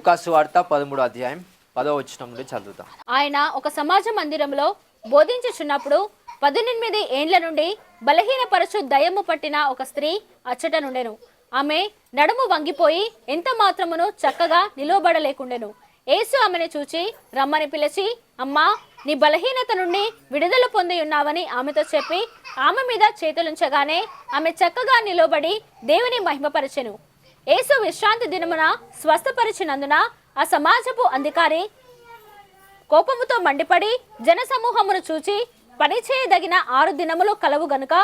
లూకాసు వార్త 13వ అధ్యాయం 10వ వచనం నుండి చదువుతాం. ఆయన ఒక సమాజ మందిరంలో బోధించుచున్నప్పుడు 18 ఏండ్ల నుండి బలహీనపరచు దయ్యము పట్టిన ఒక స్త్రీ అచ్చట నుండెను. ఆమె నడుము వంగిపోయి ఎంత మాత్రమును చక్కగా నిలువబడలేకుండెను. యేసు ఆమెను చూచి రమ్మని పిలిచి, అమ్మా, నీ బలహీనత నుండి విడుదల పొంది ఉన్నావని ఆమెతో చెప్పి ఆమె మీద చేతులుంచగానే ఆమె చక్కగా నిలబడి దేవుని మహిమపరచెను. యేసు విశ్రాంతి దినమున స్వస్థపరిచినందున ఆ సమాజపు అధికారి కోపముతో మండిపడి జనసమూహమును చూచి, పని చేయదగిన 6 దినములు కలవు గనుక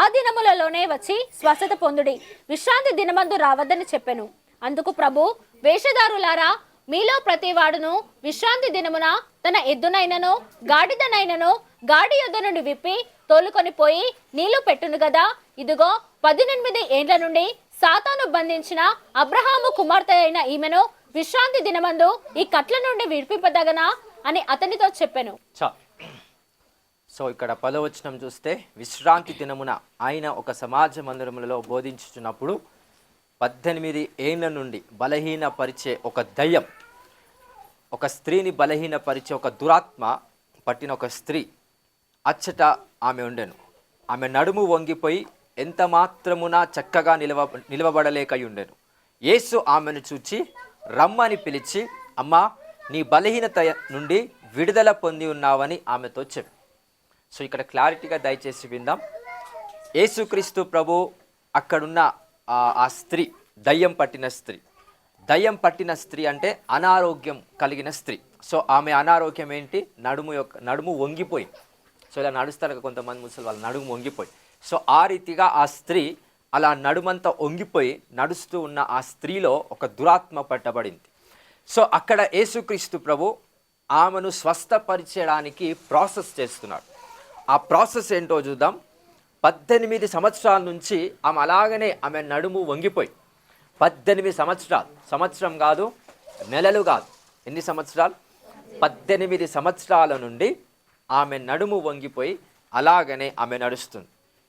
ఆ దినములలోనే వచ్చి స్వస్థత పొందుడి, విశ్రాంతి దినమందు రావద్దని చెప్పెను. అందుకు ప్రభు, వేషధారులారా, మీలో ప్రతివాడును విశ్రాంతి దినమున తన ఎద్దునైనను గాడిదనైనను గాడి యొద్ద నుండి విప్పి తోలుకొని పోయి నీళ్లు పెట్టును గదా. ఇదిగో 18 ఏండ్ల నుండి సాతాను బంధించిన అబ్రహాము కుమార్తె అయిన ఈమెను విశ్రాంతి దినమందు ఈ కట్ల నుండి విడిపింపదగనా అని అతనితో చెప్పెను. సో ఇక్కడ 10వ వచనం చూస్తే, విశ్రాంతి దినమున ఆయన ఒక సమాజ మందిరములలో బోధించుచున్నప్పుడు 18 ఏండ్ల నుండి బలహీనపరిచే ఒక దయ్యం, ఒక స్త్రీని బలహీనపరిచే ఒక దురాత్మ పట్టిన ఒక స్త్రీ అచ్చట ఆమె ఉండెను. ఆమె నడుము వంగిపోయి ఎంత మాత్రమున చక్కగా నిలవబడలేకయుండెను. యేసు ఆమెను చూచి రమ్మని పిలిచి, అమ్మా, నీ బలహీనత నుండి విడుదల పొంది ఉన్నావని ఆమెతో చెప్పి. సో ఇక్కడ క్లారిటీగా దయచేసి విందాం. యేసుక్రీస్తు ప్రభు అక్కడున్న ఆ స్త్రీ దయ్యం పట్టిన స్త్రీ. దయ్యం పట్టిన స్త్రీ అంటే అనారోగ్యం కలిగిన స్త్రీ. సో ఆమె అనారోగ్యం ఏంటి? నడుము వంగిపోయి. సో ఇలా నడుస్తారు కొంతమంది ముసలి వాళ్ళు, నడుము వంగిపోయి. సో ఆ రీతిగా ఆ స్త్రీ అలా నడుమంతా వంగిపోయి నడుస్తూ ఉన్న ఆ స్త్రీలో ఒక దురాత్మ పట్టబడింది. సో అక్కడ యేసుక్రీస్తు ప్రభు ఆమెను స్వస్థపరిచడానికి ప్రాసెస్ చేస్తున్నాడు. ఆ ప్రాసెస్ ఏంటో చూద్దాం. 18 సంవత్సరాల నుంచి ఆమె అలాగనే ఆమె నడుము వంగిపోయి 18 సంవత్సరాలు, సంవత్సరం కాదు, నెలలు కాదు, ఎన్ని సంవత్సరాలు? 18 సంవత్సరాల నుండి ఆమె నడుము వంగిపోయి అలాగనే ఆమె నడుస్తుంది.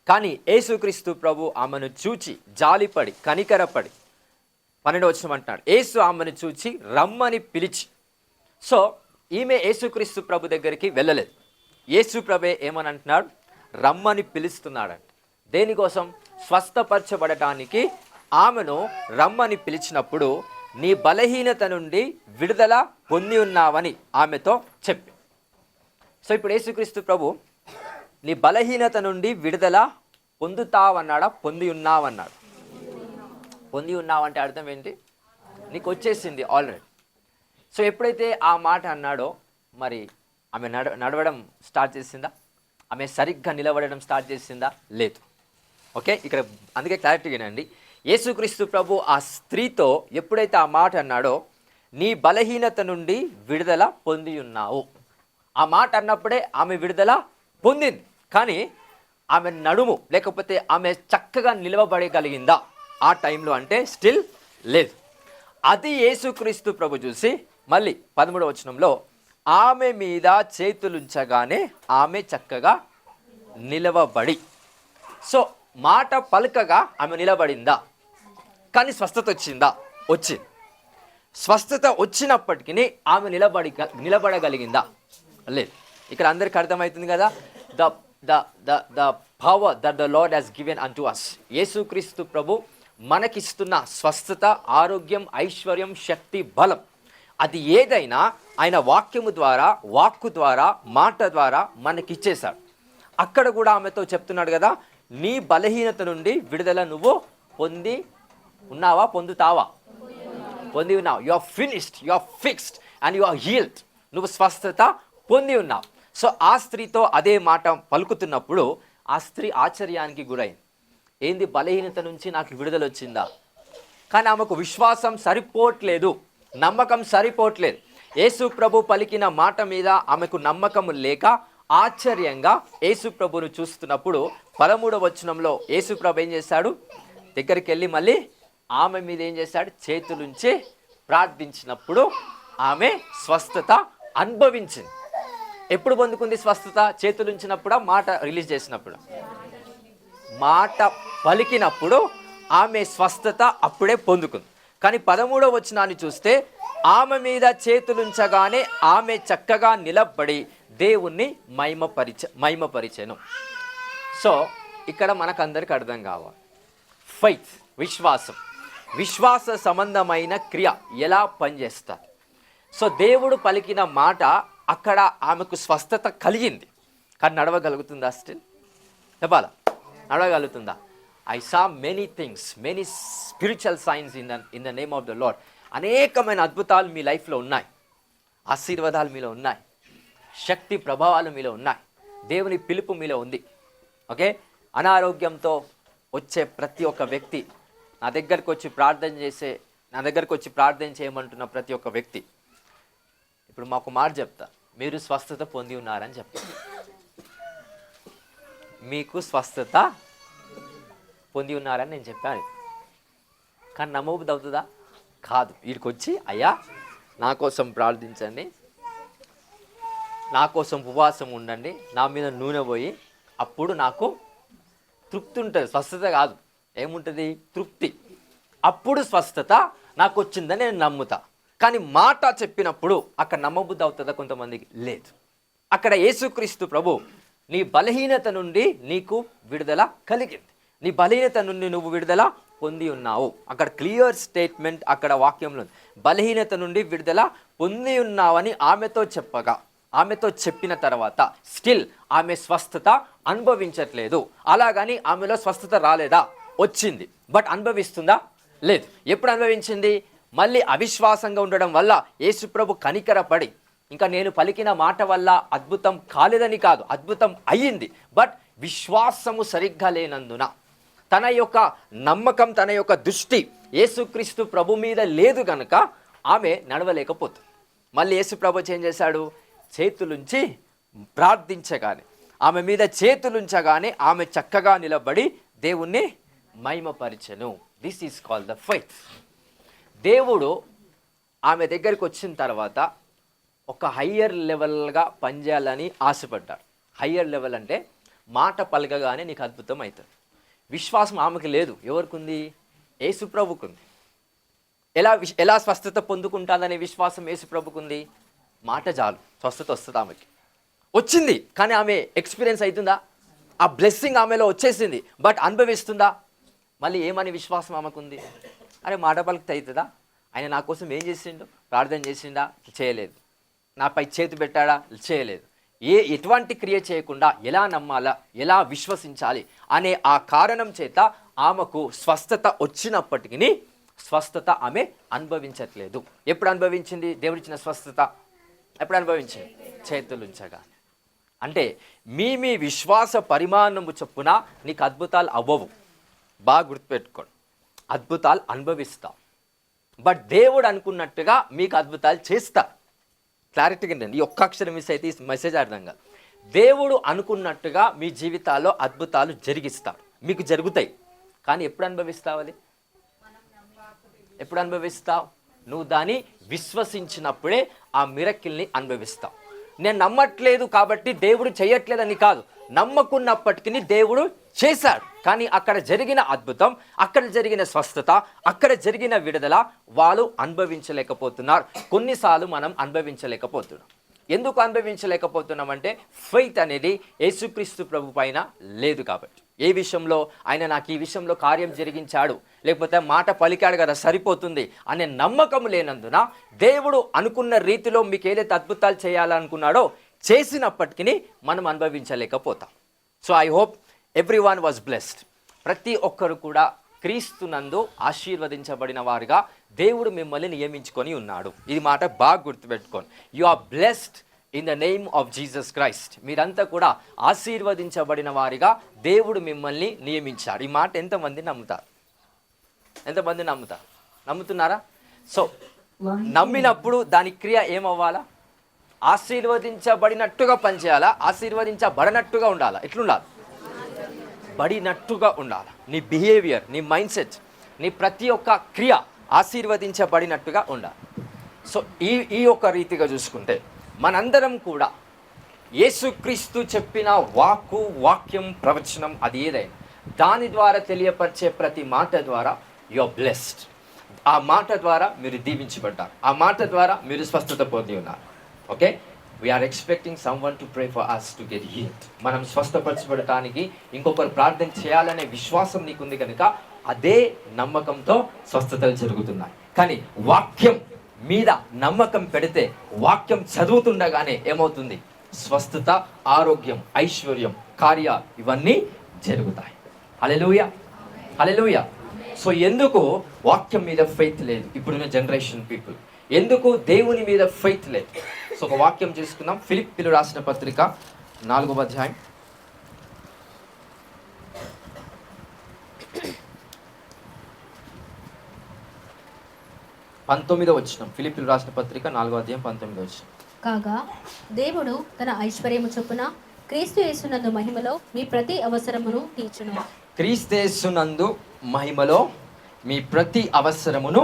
కానీ యేసుక్రీస్తు ప్రభు ఆమెను చూచి జాలిపడి కనికరపడి 12వ వచనం అంటున్నాడు, యేసు ఆమెను చూచి రమ్మని పిలిచి. సో ఈమె యేసుక్రీస్తు ప్రభు దగ్గరికి వెళ్ళలేదు. యేసు ప్రభే ఏమని అంటున్నాడు? రమ్మని పిలుస్తున్నాడంట. దేనికోసం? స్వస్థపరచబడటానికి ఆమెను రమ్మని పిలిచినప్పుడు నీ బలహీనత నుండి విడుదల పొంది ఉన్నావని ఆమెతో చెప్పి. సో ఇప్పుడు యేసుక్రీస్తు ప్రభు నీ బలహీనత నుండి విడుదల పొందుతావన్నాడా? పొంది ఉన్నావన్నాడు. పొంది ఉన్నావంటే అర్థం ఏంటి? నీకు వచ్చేసింది ఆల్రెడీ. సో ఎప్పుడైతే ఆ మాట అన్నాడో మరి ఆమె నడవడం స్టార్ట్ చేసిందా? ఆమె సరిగ్గా నిలబడడం స్టార్ట్ చేసిందా? లేదు. ఓకే, ఇక్కడ అందుకే క్లారిటీగానండి. యేసుక్రీస్తు ప్రభు ఆ స్త్రీతో ఎప్పుడైతే ఆ మాట అన్నాడో, నీ బలహీనత నుండి విడుదల పొంది ఉన్నావు, ఆ మాట అన్నప్పుడే ఆమె విడుదల పొందింది. కానీ ఆమె నడుము లేకపోతే ఆమె చక్కగా నిలవబడగలిగిందా ఆ టైంలో అంటే స్టిల్ లేదు. అది యేసుక్రీస్తు ప్రభు చూసి మళ్ళీ 13వ వచనంలో ఆమె మీద చేతులుంచగానే ఆమె చక్కగా నిలవబడి. సో మాట పలకగా ఆమె నిలబడిందా? కానీ స్వస్థత వచ్చిందా? వచ్చింది. స్వస్థత వచ్చినప్పటికీ ఆమె నిలబడగలిగిందా? లేదు. ఇక్కడ అందరికి అర్థమవుతుంది కదా, the power that the Lord has given unto us. యేసుక్రీస్తు ప్రభు మనకిస్తున్న స్వస్థత, ఆరోగ్యం, ఐశ్వర్యం, శక్తి, బలం, అది ఏదైనా ఆయన వాక్యము ద్వారా, వాక్కు ద్వారా, మాట ద్వారా మనకిచ్చేశాడు. అక్కడ కూడా ఆమెతో చెప్తున్నాడు కదా, నీ బలహీనత నుండి విడుదల నువ్వు పొంది ఉన్నావా? పొందుతావా? పొంది ఉన్నావు. You are finished, you are fixed and you are healed. నువ్వు స్వస్థత పొంది ఉన్నావు. సో ఆ స్త్రీతో అదే మాట పలుకుతున్నప్పుడు ఆ స్త్రీ ఆశ్చర్యానికి గురైంది. ఏంది, బలహీనత నుంచి నాకు విడుదల వచ్చిందా? కానీ ఆమెకు విశ్వాసం సరిపోవట్లేదు, నమ్మకం సరిపోవట్లేదు. యేసు ప్రభు పలికిన మాట మీద ఆమెకు నమ్మకం లేక ఆశ్చర్యంగా యేసు ప్రభును చూస్తున్నప్పుడు 13వ వచనంలో యేసు ప్రభు ఏం చేశాడు? దగ్గరికి వెళ్ళి మళ్ళీ ఆమె మీద ఏం చేశాడు? చేతులుంచి ప్రార్థించినప్పుడు ఆమె స్వస్థత అనుభవించింది. ఎప్పుడు పొందుకుంది స్వస్థత? చేతులుంచినప్పుడా, మాట రిలీజ్ చేసినప్పుడు? మాట పలికినప్పుడు ఆమె స్వస్థత అప్పుడే పొందుకుంది. కానీ 13వ వచనాన్ని చూస్తే ఆమె మీద చేతులుంచగానే ఆమె చక్కగా నిలబడి దేవుణ్ణి మహిమపరిచెను. సో ఇక్కడ మనకందరికి అర్థం కావాలి, ఫెయిత్, విశ్వాస సంబంధమైన క్రియ ఎలా పనిచేస్తారు. సో దేవుడు పలికిన మాట అక్కడ ఆమెకు స్వస్థత కలిగింది, కానీ నడవగలుగుతుందా? స్టిల్ చెప్పాలా, నడవగలుగుతుందా? I saw many things, many spiritual science in the name of the Lord. అనేకమైన అద్భుతాలు మీ లైఫ్లో ఉన్నాయి, ఆశీర్వాదాలు మీలో ఉన్నాయి, శక్తి ప్రభావాలు మీలో ఉన్నాయి, దేవుని పిలుపు మీలో ఉంది. ఓకే, అనారోగ్యంతో వచ్చే ప్రతి ఒక్క వ్యక్తి, నా దగ్గరకు వచ్చి ప్రార్థన చేయమంటున్న ప్రతి ఒక్క వ్యక్తి, ఇప్పుడు మాకు మాట చెప్తా, మీరు స్వస్థత పొంది ఉన్నారని చెప్తా. మీకు స్వస్థత పొంది ఉన్నారని నేను చెప్పాను, కానీ నమ్మబుద్ధి అవుతుందా? కాదు. వీడికి వచ్చి అయ్యా నా కోసం ప్రార్థించండి, నా కోసం ఉపవాసం ఉండండి, నా మీద నూనె పోయి, అప్పుడు నాకు తృప్తి ఉంటుంది. స్వస్థత కాదు, ఏముంటుంది? తృప్తి. అప్పుడు స్వస్థత నాకు వచ్చిందని నేను నమ్ముతా. కానీ మాట చెప్పినప్పుడు అక్కడ నమ్మబుద్ధి అవుతుందా? కొంతమందికి లేదు. అక్కడ యేసుక్రీస్తు ప్రభు నీ బలహీనత నుండి నీకు విడుదల కలిగింది, నీ బలహీనత నుండి నువ్వు విడుదల పొంది ఉన్నావు. అక్కడ క్లియర్ స్టేట్మెంట్ అక్కడ వాక్యంలో, బలహీనత నుండి విడుదల పొంది ఉన్నావని ఆమెతో చెప్పిన తర్వాత స్టిల్ ఆమె స్వస్థత అనుభవించట్లేదు. అలాగని ఆమెలో స్వస్థత రాలేదా? వచ్చింది, బట్ అనుభవిస్తుందా? లేదు. ఎప్పుడు అనుభవించింది? మళ్ళీ అవిశ్వాసంగా ఉండడం వల్ల యేసుప్రభు కనికరపడి, ఇంకా నేను పలికిన మాట వల్ల అద్భుతం కాలేదని కాదు, అద్భుతం అయ్యింది, బట్ విశ్వాసము సరిగ్గా లేనందున, తన యొక్క నమ్మకం, తన యొక్క దృష్టి యేసుక్రీస్తు ప్రభు మీద లేదు గనుక ఆమె నడవలేకపోతుంది. మళ్ళీ యేసు ప్రభు ఏం చేశాడు? చేతులుంచి ప్రార్థించగానే, ఆమె మీద చేతులుంచగానే ఆమె చక్కగా నిలబడి దేవుణ్ణి మహిమపరిచెను. This is called the faith. దేవుడు ఆమె దగ్గరికి వచ్చిన తర్వాత ఒక హయ్యర్ లెవెల్గా పనిచేయాలని ఆశపడ్డాడు. హయ్యర్ లెవెల్ అంటే మాట పలకగానే నీకు అద్భుతం అవుతుంది. విశ్వాసం ఆమెకు లేదు. ఎవరికి ఉంది? యేసుప్రభుకు ఉంది. ఎలా స్వస్థత పొందుకుంటాదనే విశ్వాసం యేసుప్రభుకు ఉంది. మాట చాలు, స్వస్థత వస్తుంది. ఆమెకి వచ్చింది, కానీ ఆమె ఎక్స్పీరియన్స్ అవుతుందా? ఆ బ్లెస్సింగ్ ఆమెలో వచ్చేసింది, బట్ అనుభవిస్తుందా? మళ్ళీ ఏమని విశ్వాసం ఆమెకుంది? అరే మాట పలికితే అవుతుందా? ఆయన నా కోసం ఏం చేసిండు? ప్రార్థన చేసిండా? చేయలేదు. నాపై చేతి పెట్టాడా? చేయలేదు. ఎటువంటి క్రియ చేయకుండా ఎలా నమ్మాలా, ఎలా విశ్వసించాలి అనే ఆ కారణం చేత ఆమెకు స్వస్థత వచ్చినప్పటికీ స్వస్థత ఆమె అనుభవించట్లేదు. ఎప్పుడు అనుభవించింది దేవుడిచ్చిన స్వస్థత? ఎప్పుడు అనుభవించింది? చేతులుంచగానే. అంటే మీ విశ్వాస పరిమాణము చొప్పున నీకు అద్భుతాలు అవ్వవు. బాగా గుర్తుపెట్టుకోండి, అద్భుతాలు అనుభవిస్తాం, బట్ దేవుడు అనుకున్నట్టుగా మీకు అద్భుతాలు చేస్తా. క్లారిటీగా అండి, ఈ ఒక్క అక్షరం మిస్ అయితే ఈ మెసేజ్ అర్థం కాదు. దేవుడు అనుకున్నట్టుగా మీ జీవితాల్లో అద్భుతాలు జరిగిస్తాడు, మీకు జరుగుతాయి. కానీ ఎప్పుడు అనుభవిస్తావు? అది ఎప్పుడు అనుభవిస్తావు? నువ్వు దాన్ని విశ్వసించినప్పుడే ఆ మిరకిల్ని అనుభవిస్తావు. నేను నమ్మట్లేదు కాబట్టి దేవుడు చేయట్లేదని కాదు, నమ్మకున్నప్పటికీ దేవుడు చేశాడు. కానీ అక్కడ జరిగిన అద్భుతం, అక్కడ జరిగిన స్వస్థత, అక్కడ జరిగిన విడుదల వాళ్ళు అనుభవించలేకపోతున్నారు. కొన్నిసార్లు మనం అనుభవించలేకపోతున్నాం. ఎందుకు అనుభవించలేకపోతున్నాం అంటే ఫెయిత్ అనేది యేసుక్రీస్తు ప్రభు పైన లేదు కాబట్టి. ఏ విషయంలో ఆయన నాకు ఈ విషయంలో కార్యం జరిగించాడు, లేకపోతే మాట పలికాడు కదా సరిపోతుంది అనే నమ్మకం లేనందున దేవుడు అనుకున్న రీతిలో మీకు ఏదైతే అద్భుతాలు చేయాలనుకున్నాడో చేసినప్పటికీ మనం అనుభవించలేకపోతాం. So I hope every one was blessed. ప్రతి ఒక్కరు కూడా క్రీస్తునందు ఆశీర్వదించబడిన వారుగా దేవుడు మిమ్మల్ని నియమించుకొని ఉన్నాడు. ఇది మాట బాగా గుర్తుపెట్టుకోండి. You are blessed in the name of Jesus Christ. మీరంతా కూడా ఆశీర్వదించబడిన వారిగా దేవుడు మిమ్మల్ని నియమించాడు. ఈ మాట ఎంతమంది నమ్ముతారు? ఎంతమంది నమ్ముతారు? నమ్ముతున్నారా? సో నమ్మినప్పుడు దాని క్రియ ఏమవ్వాలా? ఆశీర్వదించబడినట్టుగా పనిచేయాలా? ఆశీర్వదించబడినట్టుగా ఉండాలా? ఎట్లుండాలి? బడినట్టుగా ఉండాలి. నీ బిహేవియర్, నీ మైండ్ సెట్, నీ ప్రతి ఒక్క క్రియ ఆశీర్వదించబడినట్టుగా ఉండాలి. సో ఈ ఒక్క రీతిగా చూసుకుంటే మనందరం కూడా యేసుక్రీస్తు చెప్పిన వాక్యం, ప్రవచనం అది ఏదైనా దాని ద్వారా తెలియపరిచే ప్రతి మాట ద్వారా యు ఆర్ బ్లెస్డ్. ఆ మాట ద్వారా మీరు దీవించబడ్డారు, ఆ మాట ద్వారా మీరు స్వస్థత పొంది ఉన్నారు. Okay, we're expecting someone to pray for us to get healed. మనం స్వస్థపరచబడటానికి ఇంకొకరు ప్రార్థన చేయాలనే విశ్వాసం నీకుంది కనుక అదే నమ్మకంతో స్వస్థతలు జరుగుతున్నాయి. కానీ వాక్యం మీద నమ్మకం పెడితే, వాక్యం చదువుతుండగానే ఏమవుతుంది? స్వస్థత, ఆరోగ్యం, ఐశ్వర్యం, కార్య ఇవన్నీ జరుగుతాయి. హల్లెలూయా, హల్లెలూయా. సో ఎందుకు వాక్యం మీద ఫెయిత్ లేదు ఇప్పుడున్న జనరేషన్ పీపుల్? ఎందుకు దేవుని మీద ఫెయిత్ లేదు? సో ఒక వాక్యం చేసుకుందాం. ఫిలిప్పీయులకు రాసిన పత్రిక 4వ అధ్యాయం 19వ వచనం. ఫిలిప్పీయులకు రాసిన పత్రిక 4వ అధ్యాయం 19వ వచనం. కాగా దేవుడు తన ఐశ్వర్యము చొప్పున క్రీస్తు యేసునందు మహిమలో మీ ప్రతి అవసరమును తీర్చును. క్రీస్తు యేసునందు మహిమలో మీ ప్రతి అవసరమును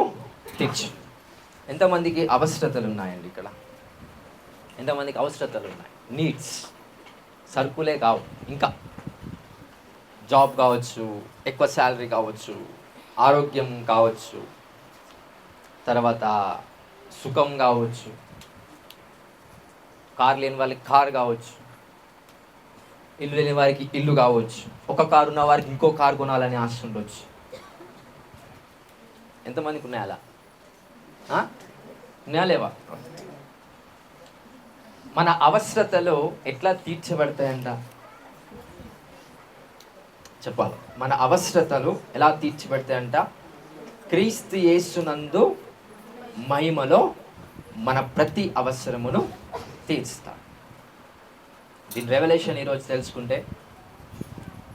తీర్చు. ఎంతమందికి అవసరతలు ఉన్నాయండి ఇక్కడ? ఎంతమందికి అవసరతలు ఉన్నాయి? నీడ్స్, సరుకులే కావు, ఇంకా జాబ్ కావచ్చు, ఎక్కువ శాలరీ కావచ్చు, ఆరోగ్యం కావచ్చు, తర్వాత సుఖం కావచ్చు, కార్ లేని వాళ్ళకి కార్ కావచ్చు, ఇల్లు లేని వారికి ఇల్లు కావచ్చు, ఒక కారు ఉన్న వారికి ఇంకో కారు కొనాలని ఆశ ఉండొచ్చు. ఎంతమందికి ఉన్నాయి అలా? ఉన్నాయా లేవా? మన అవసరతలు ఎట్లా తీర్చబడతాయంట చెప్పాలి. మన అవసరతలు ఎలా తీర్చబడతాయంట? క్రీస్తు యేసునందు మహిమలో మన ప్రతి అవసరమును తీర్చుతాడు. దీని రెవల్యూషన్ ఈరోజు తెలుసుకుంటే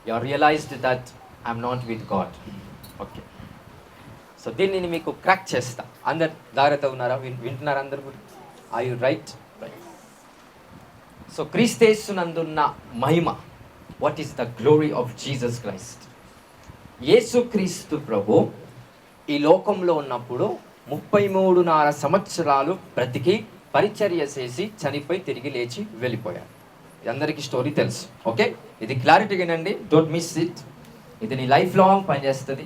you are realized that I'm not with God. Okay, so దీన్ని మీకు క్రాక్ చేస్తా. అందరు జాగ్రత్తగా ఉన్నారా? వింటున్నారా అందరు? Are you right? Right. So క్రీస్తు యేసునందున్న మహిమ, what is the glory of Jesus Christ? యేసుక్రీస్తు ప్రభు ఈ లోకంలో ఉన్నప్పుడు 33.5 సంవత్సరాలు బ్రతికి పరిచర్య చేసి చనిపోయి తిరిగి లేచి వెళ్ళిపోయాడు. ఇది అందరికీ స్టోరీ తెలుసు. ఓకే, ఇది క్లారిటీగానండి, డోంట్ మిస్ ఇట్. ఇది నీ లైఫ్ లాంగ్ పనిచేస్తుంది.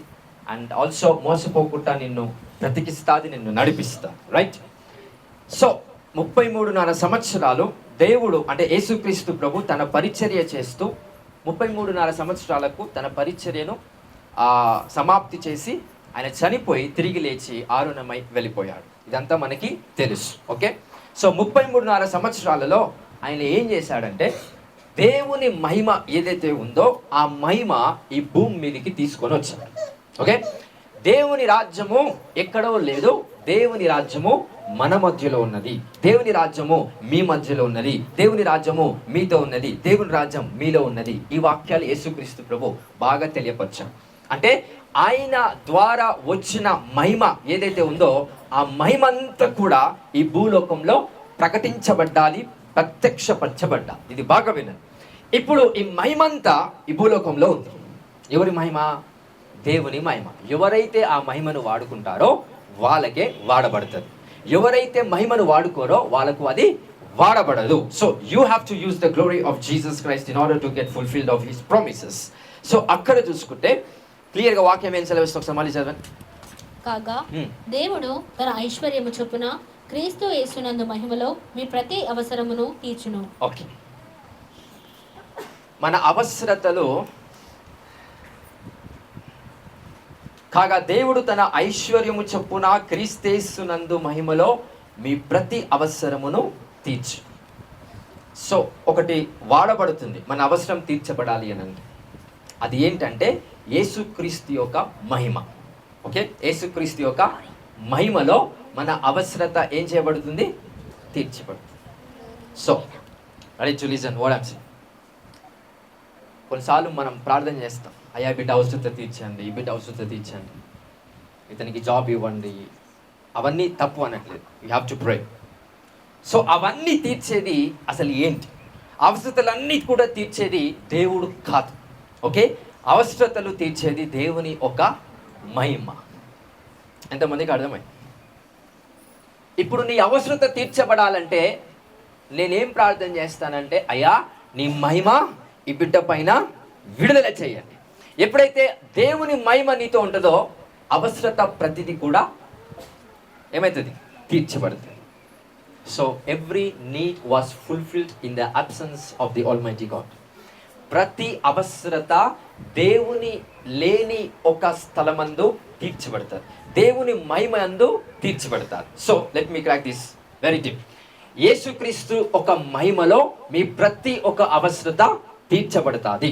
అండ్ ఆల్సో మోసపోకుండా నిన్ను బ్రతికిస్తుంది, నిన్ను నడిపిస్తా. రైట్. సో 33.5 సంవత్సరాలు దేవుడు అంటే యేసుక్రీస్తు ప్రభు తన పరిచర్య చేస్తూ 33.5 సంవత్సరాలకు తన పరిచర్యను సమాప్తి చేసి ఆయన చనిపోయి తిరిగి లేచి ఆరుణమై వెళ్ళిపోయాడు. ఇదంతా మనకి తెలుసు. ఓకే, సో 33.5 సంవత్సరాలలో ఆయన ఏం చేశాడంటే దేవుని మహిమ ఏదైతే ఉందో ఆ మహిమ ఈ భూమి మీదకి తీసుకొని వచ్చాడు. ఓకే, దేవుని రాజ్యము ఎక్కడో లేదు, దేవుని రాజ్యము మన మధ్యలో ఉన్నది, దేవుని రాజ్యము మీ మధ్యలో ఉన్నది, దేవుని రాజ్యము మీతో ఉన్నది, దేవుని రాజ్యం మీలో ఉన్నది. ఈ వాక్యాలు యేసుక్రీస్తు ప్రభు బాగా తెలియపరిచారు. అంటే ఆయన ద్వారా వచ్చిన మహిమ ఏదైతే ఉందో ఆ మహిమ అంతా కూడా ఈ భూలోకంలో ప్రకటించబడ్డాలి, ప్రత్యక్షపరచబడ్డా. ఇది బాగా వినండి. ఇప్పుడు ఈ మహిమంతా ఈ భూలోకంలో ఉంది. ఎవరి మహిమ? దేవుని మహిమ. ఎవరైతే ఆ మహిమను వాడుకుంటారో వాళ్ళకే వాడబడుతుంది. ఎవరైతే మహిమను వాడుకోరో వాళ్ళకు అది వాడబడదు. So you have to use the glory of Jesus Christ in order to get fulfilled of his promises. So అక్కడ చూసుకుంటే క్లియర్గా వాక్యం ఏం సెలవిస్తుంది ఒకసారి మళ్ళీ చదవండి. కాగా దేవుడు తన ఐశ్వర్యము చొప్పున క్రీస్తు యేసునందు మహిమలో మీ ప్రతి అవసరమును తీర్చును. ఓకే, మన అవసరతలు కాగా దేవుడు తన ఐశ్వర్యము చొప్పున క్రీస్తు యేసునందు మహిమలో మీ ప్రతి అవసరమును తీర్చు. సో ఒకటి వాడబడుతుంది మన అవసరం తీర్చబడాలి అని అంటే అది ఏంటంటే యేసుక్రీస్తు యొక్క మహిమ. ఓకే, యేసుక్రీస్తు యొక్క మహిమలో మన అవసరత ఏం చేయబడుతుంది? తీర్చబడుతుంది. So ready to listen what I am saying. కొన్నిసార్లు మనం ప్రార్థన చేస్తాం, అయ్యా బిడ్డ అవసరత తీర్చండి, ఈ బిడ్డ అవసరత తీర్చండి, ఇతనికి జాబ్ ఇవ్వండి. అవన్నీ తప్పు అనట్లేదు, you have to pray. So అవన్నీ తీర్చేది అసలు ఏంటి? అవసరతలన్నీ కూడా తీర్చేది దేవుడు కాదు. ఓకే, అవసరతలు తీర్చేది దేవుని ఒక మహిమ. ఎంతమందికి అర్థమైంది? ఇప్పుడు నీ అవసరత తీర్చబడాలంటే నేనేం ప్రార్థన చేస్తానంటే, అయ్యా నీ మహిమ ఈ బిడ్డ పైన విడుదల చేయండి. ఎప్పుడైతే దేవుని మహిమ నీతో ఉంటుందో అవసరత ప్రతిదీ కూడా ఏమవుతుంది, తీర్చబడుతుంది. So every need was fulfilled in the absence of the almighty God. ప్రతి అవసరత దేవుని లేని ఒక స్థలమందు తీర్చబడతారు, దేవుని మహిమందు తీర్చబడతారు. So let me crack this very deep. యేసుక్రీస్తు ఒక మహిమలో మీ ప్రతి ఒక్క అవసరత తీర్చబడుతుంది.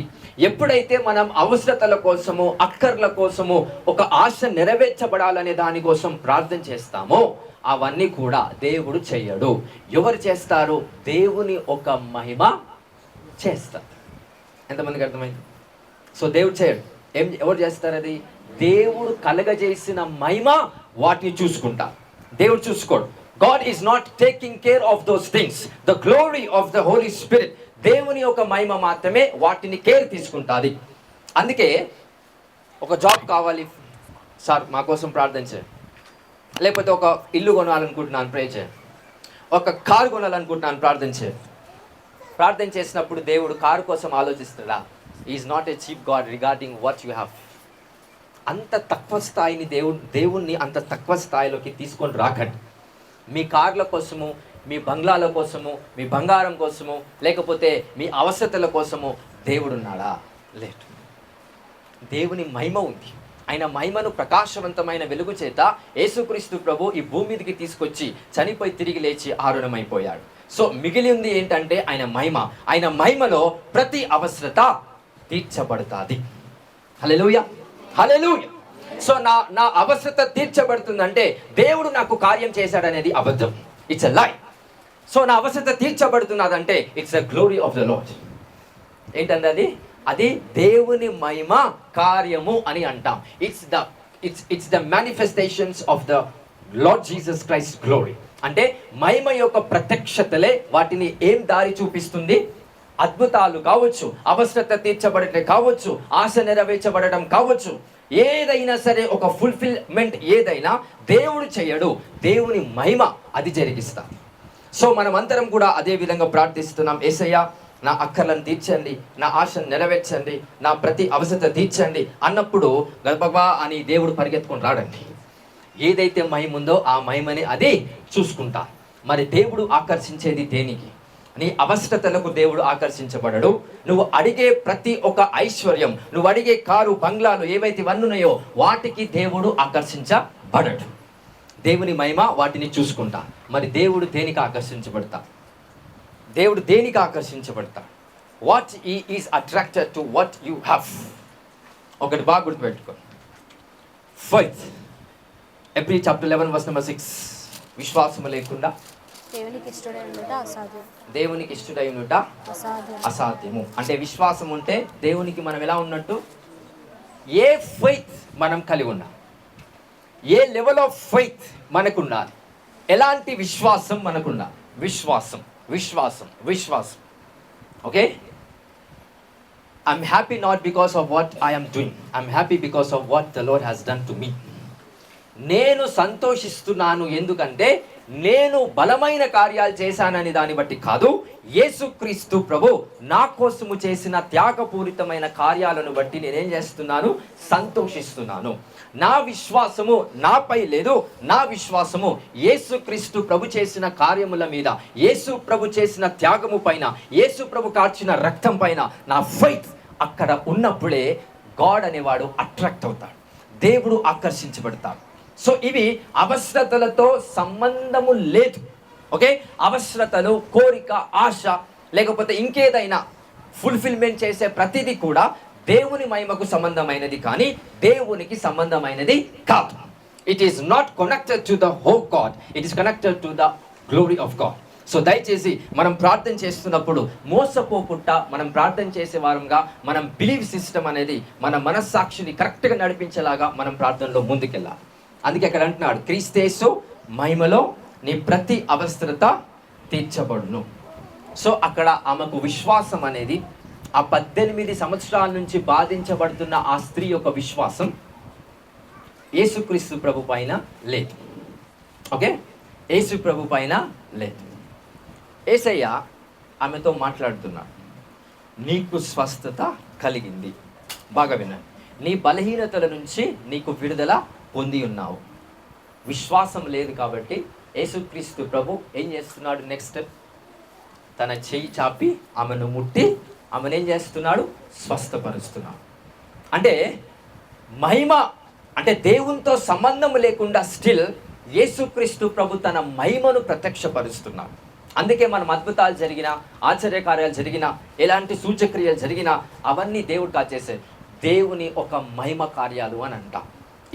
ఎప్పుడైతే మనం అవసరతల కోసము, అక్కర్ల కోసము, ఒక ఆశ నెరవేర్చబడాలనే దానికోసం ప్రార్థన చేస్తామో అవన్నీ కూడా దేవుడు చెయ్యడు. ఎవరు చేస్తారు? దేవుని ఒక మహిమ చేస్తారు. ఎంతమందికి అర్థమైంది? సో దేవుడు చేయడు. ఎవరు చేస్తారు? అది దేవుడు కలగజేసిన మహిమ వాటిని చూసుకుంటారు, దేవుడు చూసుకోడు. God is not taking care of those things. The glory of the Holy Spirit, దేవుని యొక్క మహిమ మాత్రమే వాటిని కేర్ తీసుకుంటుంది. అందుకే ఒక జాబ్ కావాలి సార్, మా కోసం ప్రార్థన చేయండి. లేకపోతే ఒక ఇల్లు కొనాలనుకుంటున్నాను, ప్రే చేయండి. ఒక కారు కొనాలనుకుంటున్నాను, ప్రార్థన చేయండి. ప్రార్థన చేసినప్పుడు దేవుడు కారు కోసం ఆలోచిస్తాడా? Is not a cheap God regarding what you have. అంత తక్కువ స్థాయిని దేవుణ్ణి అంత తక్కువ స్థాయిలోకి తీసుకొని రాకండి. మీ కార్ల కోసము, మీ బంగ్లాల కోసము, మీ బంగారం కోసము, లేకపోతే మీ అవసరతల కోసము దేవుడున్నాడా? లేదు. దేవుని మహిమ ఉంది. ఆయన మహిమను ప్రకాశవంతమైన వెలుగు చేత యేసుక్రీస్తు ప్రభు ఈ భూమి మీదకి తీసుకొచ్చి చనిపోయి తిరిగి లేచి ఆరుణమైపోయాడు. సో మిగిలి ఉంది ఏంటంటే ఆయన మహిమ. ఆయన మహిమలో ప్రతి అవసరత తీర్చబడుతుంది. హల్లెలూయా, హల్లెలూయా. సో నా అవసరత తీర్చబడుతుందంటే దేవుడు నాకు కార్యం చేశాడనేది అబద్ధం, ఇట్స్ ఎ లై. సో నా అవసరత తీర్చబడుతున్నదంటే it's the glory of the Lord. ఏంటంటే అది దేవుని మహిమ కార్యము అని అంటాం. It's the manifestations of the Lord Jesus Christ glory. అంటే మహిమ యొక్క ప్రత్యక్షతలే వాటిని ఏం దారి చూపిస్తుంది? అద్భుతాలు కావచ్చు, అవసరత తీర్చబడటం కావచ్చు, ఆశ నెరవేర్చబడటం కావచ్చు, ఏదైనా సరే ఒక ఫుల్ఫిల్మెంట్ ఏదైనా దేవుడు చేయడు, దేవుని మహిమ అది జరిగిస్తాడు. సో మనం అందరం కూడా అదే విధంగా ప్రార్థిస్తున్నాం. యేసయ్య, నా అక్కర్లను తీర్చండి, నా ఆశను నెరవేర్చండి, నా ప్రతి అవసరత తీర్చండి అన్నప్పుడు గబగబా అని దేవుడు పరిగెత్తుకొని రాడండి. ఏదైతే మహిమ ఉందో ఆ మహిమని అది చూసుకుంటా. మరి దేవుడు ఆకర్షించేది దేనికి? నీ అవసరతలకు దేవుడు ఆకర్షించబడడు. నువ్వు అడిగే ప్రతి ఒక్క ఐశ్వర్యం, నువ్వు అడిగే కారు, బంగ్లాలు ఏవైతే ఇవన్నీ ఉన్నాయో వాటికి దేవుడు ఆకర్షించబడడు. దేవుని మహిమ వాటిని చూసుకుంటా. మరి దేవుడు దేనికి ఆకర్షించబడతా? దేవుడు దేనికి ఆకర్షించబడతా? What is attracted to what you have. ఒకటి బాగా గుర్తుపెట్టుకో. Faith. Hebrew chapter 11 verse number 6. విశ్వాసము లేకుండా దేవునికి ఇష్టడై ఉండుట అసాధ్యము. అంటే విశ్వాసం ఉంటే దేవునికి మనం ఎలా ఉన్నట్టు? ఏ ఫెయిత్ మనం కలిగి ఉన్నాం, ఏ లెవెల్ ఆఫ్ ఫెయిత్ మనకున్నది, ఎలాంటి విశ్వాసం మనకున్నది? విశ్వాసం, విశ్వాసం, విశ్వాసం. Okay, I'm happy not because of what I'm doing, I'm happy because of what the Lord has done to me. నేను సంతోషిస్తున్నాను ఎందుకంటే నేను బలమైన కార్యాలు చేశానని దాన్ని బట్టి కాదు, యేసుక్రీస్తు ప్రభు నా కోసము చేసిన త్యాగపూరితమైన కార్యాలను బట్టి నేనేం చేస్తున్నాను? సంతోషిస్తున్నాను. నా విశ్వాసము నాపై లేదు, నా విశ్వాసము యేసుక్రీస్తు ప్రభు చేసిన కార్యముల మీద, యేసు ప్రభు చేసిన త్యాగము పైన, యేసు ప్రభు కార్చిన రక్తం పైన నా ఫెయిత్ అక్కడ ఉన్నప్పుడే గాడ్ అనేవాడు అట్రాక్ట్ అవుతాడు, దేవుడు ఆకర్షించబడతాడు. సో ఇవి అవసరతలతో సంబంధము లేదు. ఓకే, అవసరతలు, కోరిక, ఆశ, లేకపోతే ఇంకేదైనా ఫుల్ఫిల్మెంట్ చేసే ప్రతిదీ కూడా దేవుని మహిమకు సంబంధమైనది కానీ దేవునికి సంబంధమైనది కాదు. It is not connected to the whole God, it is connected to the glory of God. So దయచేసి మనం ప్రార్థన చేస్తున్నప్పుడు మోసపోకుండా మనం ప్రార్థన చేసే వారంగా మనం బిలీవ్ సిస్టమ్ అనేది మన మనస్సాక్షిని కరెక్ట్గా నడిపించేలాగా మనం ప్రార్థనలో ముందుకెళ్ళాలి. అందుకే అక్కడ అంటున్నాడు, క్రీస్తు మహిమలో నీ ప్రతి అవసరత తీర్చబడును. సో అక్కడ ఆమెకు విశ్వాసం అనేది ఆ 18 సంవత్సరాల నుంచి బాధించబడుతున్న ఆ స్త్రీ యొక్క విశ్వాసం యేసుక్రీస్తు ప్రభు పైన లేదు. ఓకే, యేసు ప్రభు పైన లేదు. యేసయ్య ఆమెతో మాట్లాడుతున్నాడు, నీకు స్వస్థత కలిగింది. బాగా వినండి, నీ బలహీనతల నుంచి నీకు విడుదల పొంది ఉన్నావు. విశ్వాసం లేదు కాబట్టి యేసుక్రీస్తు ప్రభు ఏం చేస్తున్నాడు? నెక్స్ట్ తన చెయ్యి చాపి ఆమెను ముట్టి ఆమెను ఏం చేస్తున్నాడు? స్వస్థపరుస్తున్నాడు. అంటే మహిమ అంటే దేవునితో సంబంధం లేకుండా స్టిల్ యేసుక్రీస్తు ప్రభు తన మహిమను ప్రత్యక్షపరుస్తున్నాడు. అందుకే మనం అద్భుతాలు జరిగినా, ఆశ్చర్యకార్యాలు జరిగినా, ఎలాంటి సూచక్రియలు జరిగినా అవన్నీ దేవుడు కాచేసే దేవుని ఒక మహిమ కార్యాలు అని అంట.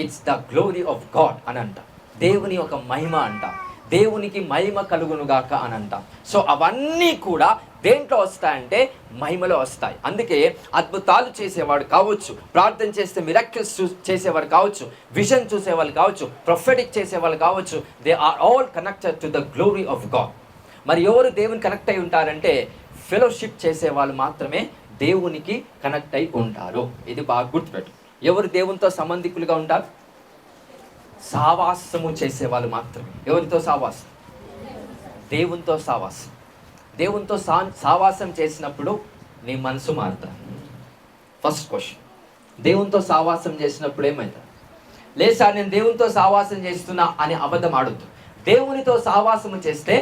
It's the glory of God అని అంట. దేవుని ఒక మహిమ అంట. దేవునికి మహిమ కలుగునుగాక అని అంట. సో అవన్నీ కూడా దేంట్లో వస్తాయంటే మహిమలో వస్తాయి. అందుకే అద్భుతాలు చేసేవాడు కావచ్చు, ప్రార్థన చేస్తే మిరాకిల్స్ చేసేవాడు కావచ్చు, విజన్ చూసేవాళ్ళు కావచ్చు, ప్రొఫెటిక్ చేసేవాళ్ళు కావచ్చు, they are all connected to the glory of God. మరి ఎవరు దేవుని కనెక్ట్ అయి ఉంటారంటే ఫెలోషిప్ చేసేవాళ్ళు మాత్రమే దేవునికి కనెక్ట్ అయి ఉంటారు. ఇది బాగా గుర్తుపెట్టు. ఎవరు దేవునితో సంబంధికులుగా ఉంటారు? సావాసము చేసేవాళ్ళు మాత్రమే. ఎవరితో సావాసం? దేవునితో సావాసం. దేవునితో సావాసం చేసినప్పుడు నీ మనసు మారుతుంది. ఫస్ట్ క్వశ్చన్, దేవునితో సావాసం చేసినప్పుడు ఏమవుతుంది? లేదు సార్ నేను దేవునితో సావాసం చేస్తున్నా అని అబద్ధం ఆడొద్దు. దేవునితో సావాసము చేస్తే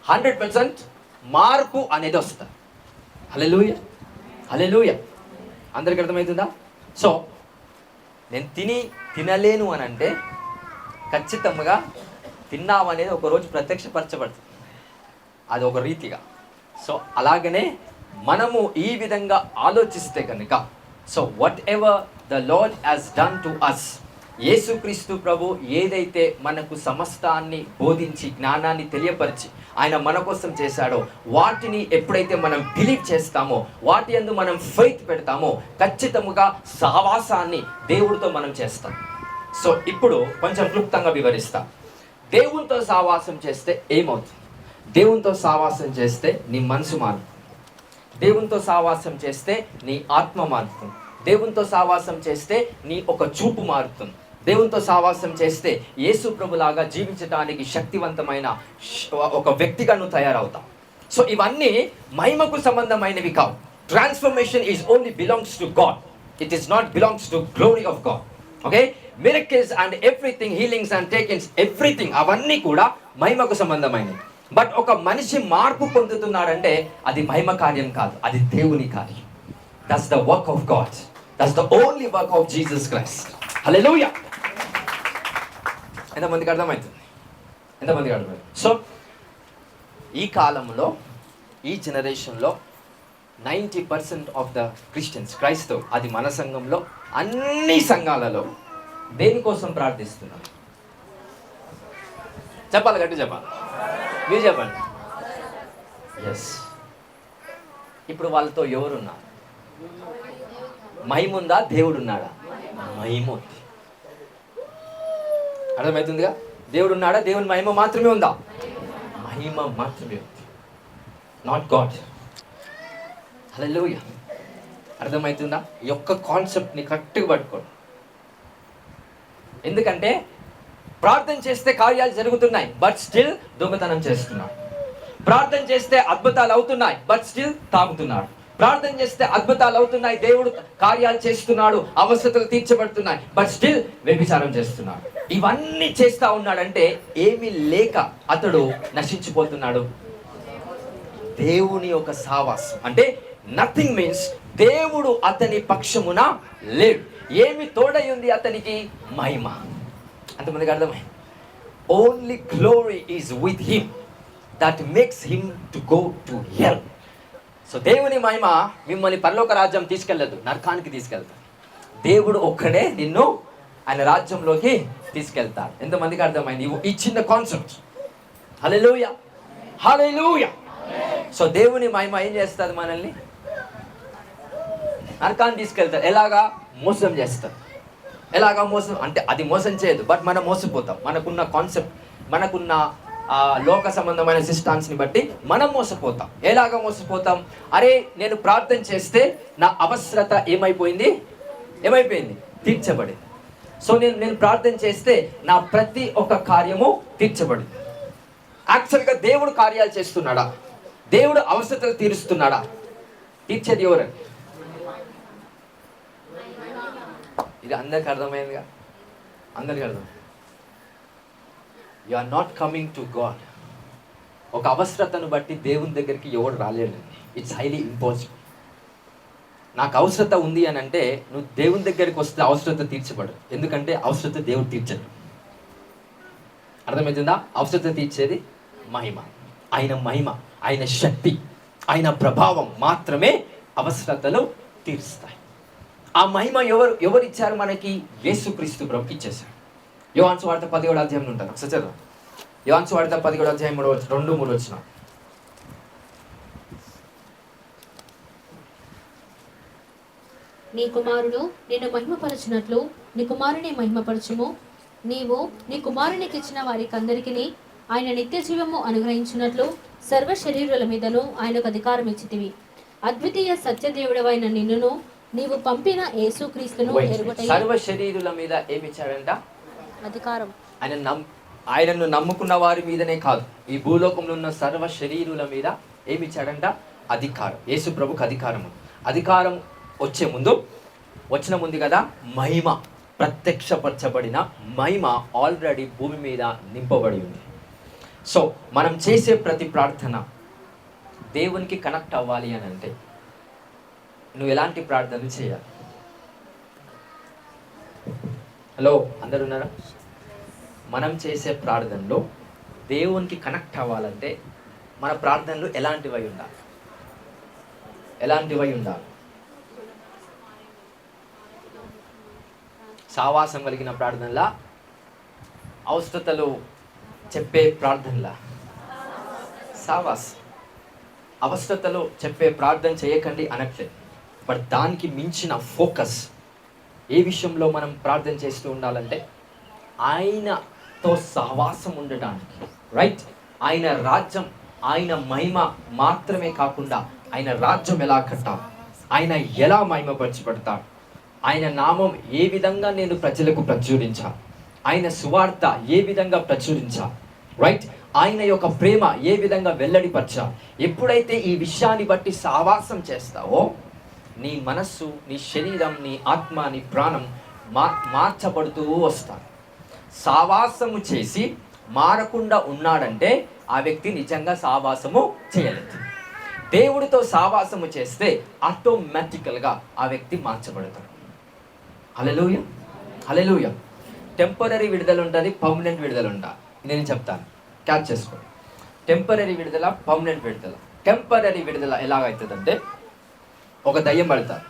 100% మార్పు అనేది వస్తుంది. హల్లెలూయా, హల్లెలూయా. అందరికి అర్థమవుతుందా? సో నేను తినలేను అని అంటే ఖచ్చితంగా తిన్నావు అనేది ఒకరోజు ప్రత్యక్షపరచబడుతుంది. అది ఒక రీతిగా. సో అలాగనే మనము ఈ విధంగా ఆలోచిస్తే కనుక, so whatever the Lord has done to us, యేసుక్రీస్తు ప్రభు ఏదైతే మనకు సమస్తాన్ని బోధించి జ్ఞానాన్ని తెలియపరిచి ఆయన మన కోసం చేశాడో వాటిని ఎప్పుడైతే మనం బిలీవ్ చేస్తామో, వాటి యందు మనం ఫెయిత్ పెడతామో ఖచ్చితంగా సహవాసాన్ని దేవుడితో మనం చేస్తాం. సో ఇప్పుడు కొంచెం క్లుప్తంగా వివరిస్తా. దేవునితో సహవాసం చేస్తే ఏమవుతుంది? దేవునితో సహవాసం చేస్తే నీ మనసు మారుతుంది. దేవునితో సహవాసం చేస్తే నీ ఆత్మ మారుతుంది. దేవునితో సహవాసం చేస్తే నీ ఒక చూపు మారుతుంది. దేవునితో సహవాసం చేస్తే యేసు ప్రభులాగా జీవించడానికి శక్తివంతమైన ఒక వ్యక్తిగా నువ్వు తయారవుతావు. సో ఇవన్నీ మహిమకు సంబంధమైనవి కావు. Transformation is only belongs to God. It is not belongs to glory of God. Okay, miracles and everything, healings and takings, everything అవన్నీ కూడా మహిమకు సంబంధమైనవి. బట్ ఒక మనిషి మార్పు పొందుతున్నాడంటే అది మహిమ కార్యం కాదు, అది దేవుని కార్యం. That's the work of God. That's the only work of Jesus Christ. Hallelujah. ఎంతమందికి అర్థమవుతుంది? ఎంతమందికి అర్థమవుతుంది? సో ఈ కాలంలో, ఈ జనరేషన్లో 90% ఆఫ్ ద క్రిస్టియన్స్, క్రైస్తవ్, అది మన సంఘంలో అన్ని సంఘాలలో దేనికోసం ప్రార్థిస్తున్నారు? చెప్పాలి, గట్టి చెప్పాలి, మీరు చెప్పండి. ఎస్. ఇప్పుడు వాళ్ళతో ఎవరున్నారు? మహిమ ఉందా? దేవుడు ఉన్నాడా? మహిమ ఉంది. అర్థమవుతుందిగా? దేవుడు ఉన్నాడా? దేవుని మహిమ మాత్రమే ఉందా? మహిమ మాత్రమే ఉంది, నాట్ గాడ్. హల్లెలూయా. అర్థమవుతుందా? ఈ యొక్క కాన్సెప్ట్ని కరెక్ట్గా పట్టుకోండి. ఎందుకంటే ప్రార్థన చేస్తే కార్యాలు జరుగుతున్నాయి, బట్ స్టిల్ దొంగతనం చేస్తున్నాడు. ప్రార్థన చేస్తే అద్భుతాలు అవుతున్నాయి, బట్ స్టిల్ తాగుతున్నాడు. ప్రార్థన చేస్తే అద్భుతాలు అవుతున్నాయి, దేవుడు కార్యాలు చేస్తున్నాడు, అవసరతలు తీర్చబడుతున్నాయి, బట్ స్టిల్ వ్యభిచారం చేస్తున్నాడు. ఇవన్నీ చేస్తా ఉన్నాడంటే ఏమీ లేక అతడు నశించిపోతున్నాడు. దేవుని యొక్క సావాసం అంటే నథింగ్ మీన్స్ దేవుడు అతని పక్షమున లేడు. ఏమి తోడై ఉంది అతనికి? మహిమ. అంతమందికి అర్థమై? Only glory is with him that makes him to go to hell. So దేవుని మహిమ మిమ్మల్ని పరలోక రాజ్యం తీసుకెళ్ళదు, నరకానికి తీసుకెళ్తాడు. దేవుడు ఒక్కడే నిన్ను ఆయన రాజ్యంలోకి తీసుకెళ్తాడు. ఎంతమందికి అర్థమైంది ఈ చిన్న కాన్సెప్ట్? హల్లెలూయా, హల్లెలూయా. సో దేవుని మహిమ ఏం చేస్తుంది? మనల్ని నరకాన్ని తీసుకెళ్తారు. ఎలాగా? మోసం చేస్తారు. ఎలాగా మోసం అంటే అది మోసం చేయదు, బట్ మనం మోసపోతాం. మనకున్న కాన్సెప్ట్, మనకున్న లోక సంబంధమైన సిస్టాన్స్ని బట్టి మనం మోసపోతాం. ఎలాగా మోసపోతాం? అరే నేను ప్రార్థన చేస్తే నా అవసరత ఏమైపోయింది? తీర్చబడింది. సో నేను ప్రార్థన చేస్తే నా ప్రతి ఒక్క కార్యము తీర్చబడింది. యాక్చువల్గా దేవుడు కార్యాలు చేస్తున్నాడా? దేవుడు అవసరతలు తీరుస్తున్నాడా? తీర్చేది ఎవరండి? ఇది అందరికి అర్థమైందిగా? అందరికీ అర్థం. You are not coming to God. ఒక అవసరతను బట్టి దేవుని దగ్గరికి ఎవడు రాలేడండి. It's highly impossible. నాకు అవసరత ఉంది అని అంటే నువ్వు దేవుని దగ్గరికి వస్తే అవసరత తీర్చబడు. ఎందుకంటే అవసరత దేవుడు తీర్చడు. అర్థమవుతుందా? అవసరత తీర్చేది మహిమ. ఆయన మహిమ, ఆయన శక్తి, ఆయన ప్రభావం మాత్రమే అవసరతలు తీరుస్తాయి. ఆ మహిమ ఎవరు ఇచ్చారు మనకి? యేసుక్రీస్తు ప్రభుకి ఇచ్చేశారు. యోహాను సువార్త 17వ అధ్యాయంలో ఉంటారు. ఒకసారి చదవండి. యోహాను సువార్త 17వ అధ్యాయం 2-3 వచ్చిన. నీ కుమారుడు నిన్ను మహిమపరచినట్లు నీ కుమారుని మహిమపరచుము. నీవు నీ కుమారునికి ఇచ్చిన వారికి అందరికీ ఆయన నిత్య జీవము అనుగ్రహించినట్లు సర్వ శరీరుల మీదను ఆయనకు అధికారం ఇచ్చితివి. అద్వితీయ సత్యదేవుడవైన నిన్నును నీవు పంపిన యేసుక్రీస్తును ఎరుగుటయే. సర్వ శరీరుల మీద ఏమి ఇచ్చాడంట? అధికారం. ఆయనను నమ్ముకున్న వారి మీదనే కాదు, ఈ భూలోకంలో ఉన్న సర్వ శరీరుల మీద ఏమి ఇచ్చాడంట? అధికారం. యేసు ప్రభుకు అధికారం వచ్చిన ముందు కదా మహిమ, ప్రత్యక్షపరచబడిన మహిమ ఆల్రెడీ భూమి మీద నింపబడి ఉంది. సో మనం చేసే ప్రతి ప్రార్థన దేవునికి కనెక్ట్ అవ్వాలి అని అంటే నువ్వు ఎలాంటి ప్రార్థనలు చేయాలి? హలో, అందరు ఉన్నారా? మనం చేసే ప్రార్థనలో దేవునికి కనెక్ట్ అవ్వాలంటే మన ప్రార్థనలు ఎలాంటివై ఉండాలి? సావాసం కలిగిన ప్రార్థనలా, అవసరతలు చెప్పే ప్రార్థనలా? సావాస్. అవసరతలు చెప్పే ప్రార్థన చేయకండి అనట్లేదు. బట్ దానికి మించిన ఫోకస్ ఏ విషయంలో మనం ప్రార్థన చేస్తూ ఉండాలంటే ఆయనతో సహవాసం ఉండడానికి, రైట్? ఆయన రాజ్యం, ఆయన మహిమ మాత్రమే కాకుండా ఆయన రాజ్యం ఎలా కట్టాలి, ఆయన ఎలా మహిమపరచబడతాడు, ఆయన నామం ఏ విధంగా నేను ప్రజలకు ప్రచురించాలి, ఆయన సువార్త ఏ విధంగా ప్రచురించాలి, రైట్? ఆయన యొక్క ప్రేమ ఏ విధంగా వెల్లడిపరచాలి. ఎప్పుడైతే ఈ విషయాన్ని బట్టి సహవాసం చేస్తావో నీ మనస్సు, నీ శరీరం, నీ ఆత్మ, నీ ప్రాణం మార్చబడుతూ వస్తాడు. సహవాసము చేసి మారకుండా ఉన్నాడంటే ఆ వ్యక్తి నిజంగా సహవాసము చేయలేదు. దేవుడితో సహవాసము చేస్తే ఆటోమేటికల్గా ఆ వ్యక్తి మార్చబడతాడు. హల్లెలూయా, హల్లెలూయా. టెంపరరీ విడుదల ఉంటుంది, పర్మనెంట్ విడుదల ఉంటుంది. నేను చెప్తాను, క్యాచ్ చేసుకోండి. టెంపరరీ విడుదల, పర్మనెంట్ విడుదల. టెంపరరీ విడుదల ఎలాగవుతుందంటే, ఒక దయ్యం పడతారు.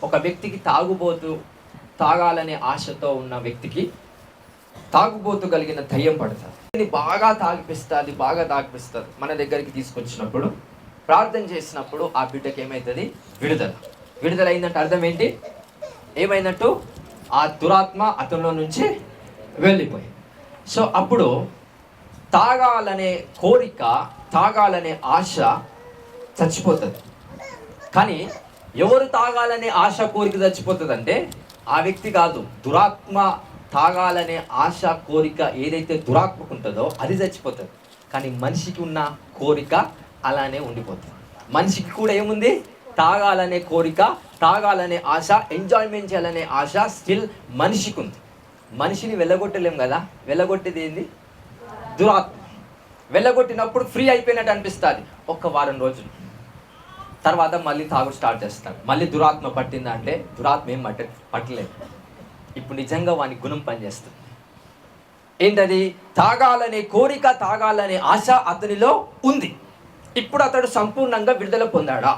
ఒక వ్యక్తికి తాగాలనే ఆశతో ఉన్న వ్యక్తికి తాగుబోతు కలిగిన దయ్యం పడతారు. దీన్ని బాగా తాగిపిస్తారు. మన దగ్గరికి తీసుకొచ్చినప్పుడు ప్రార్థన చేసినప్పుడు ఆ బిడ్డకి ఏమవుతుంది? విడుదల అయిందంటే అర్థం ఏంటి? ఏమైనట్టు? ఆ దురాత్మ అతనిలో నుంచి వెళ్ళిపోయి. సో అప్పుడు తాగాలనే కోరిక, తాగాలనే ఆశ చచ్చిపోతుంది. కానీ ఎవరు తాగాలనే ఆశ, కోరిక చచ్చిపోతుంది అంటే ఆ వ్యక్తి కాదు, దురాత్మ తాగాలనే ఆశ, కోరిక ఏదైతే దురాత్మకు ఉంటుందో అది చచ్చిపోతుంది. కానీ మనిషికి ఉన్న కోరిక అలానే ఉండిపోతుంది. మనిషికి కూడా ఏముంది? తాగాలనే కోరిక, తాగాలనే ఆశ, ఎంజాయ్మెంట్ చేయాలనే ఆశ స్టిల్ మనిషికి ఉంది. మనిషిని వెళ్ళగొట్టలేం కదా. వెళ్ళగొట్టేది ఏంది? దురాత్మ. వెళ్ళగొట్టినప్పుడు ఫ్రీ అయిపోయినట్టు అనిపిస్తుంది ఒక్క వారం రోజులు. తర్వాత మళ్ళీ తాగుడు స్టార్ట్ చేస్తాడు. మళ్ళీ దురాత్మ పట్టిందా అంటే దురాత్మ ఏం పట్టలేదు. ఇప్పుడు నిజంగా వాని గుణం పనిచేస్తుంది. ఏంటది? తాగాలనే కోరిక, తాగాలనే ఆశ అతనిలో ఉంది. ఇప్పుడు అతడు సంపూర్ణంగా విడుదల పొందాడా?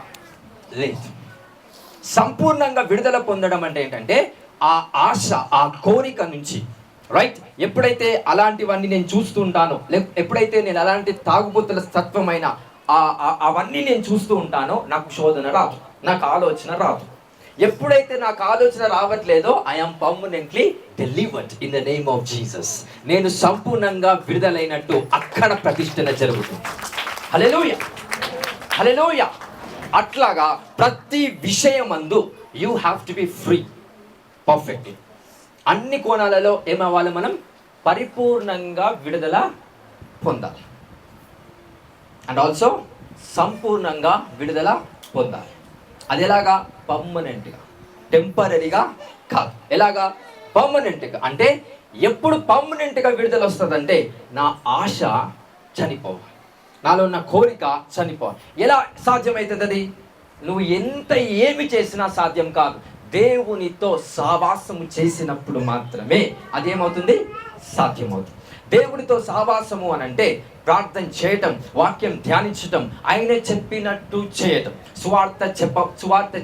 లేదు. సంపూర్ణంగా విడుదల పొందడం అంటే ఏంటంటే ఆ ఆశ, ఆ కోరిక నుంచి, రైట్? ఎప్పుడైతే అలాంటివన్నీ నేను చూస్తూ ఉంటానో, ఎప్పుడైతే నేను అలాంటి తాగుబోతుల తత్వమైన అవన్నీ నేను చూస్తూ ఉంటానో నాకు శోధన రాదు, నాకు ఆలోచన రాదు. ఎప్పుడైతే నాకు ఆలోచన రావట్లేదో I'm permanently delivered in the name of Jesus. నేను సంపూర్ణంగా విడుదలైనట్టు అక్కడ ప్రతిష్టన జరుగుతుంది. హల్లెలూయా, హల్లెలూయా. అట్లాగా ప్రతి విషయమందు you have to be free, perfect. అన్ని కోణాలలో ఏమవ్వాలి? మనం పరిపూర్ణంగా విడుదల పొందాలి. అండ్ ఆల్సో సంపూర్ణంగా విడుదల పొందాలి. అది ఎలాగా? పర్మనెంట్గా, టెంపరీగా కాదు. ఎలాగా? పర్మనెంట్గా. అంటే ఎప్పుడు పర్మనెంట్గా విడుదల వస్తుందంటే నా ఆశ చనిపోవాలి, నాలో ఉన్న కోరిక చనిపోవాలి. ఎలా సాధ్యమవుతుంది అది? నువ్వు ఎంత ఏమి చేసినా సాధ్యం కాదు. దేవునితో సహవాసము చేసినప్పుడు మాత్రమే అదేమవుతుంది, సాధ్యమవుతుంది. దేవుడితో సహవాసము అని అంటే ప్రార్థన చేయటం, వాక్యం ధ్యానించటం, ఆయనే చెప్పినట్టు చేయటం, సువార్త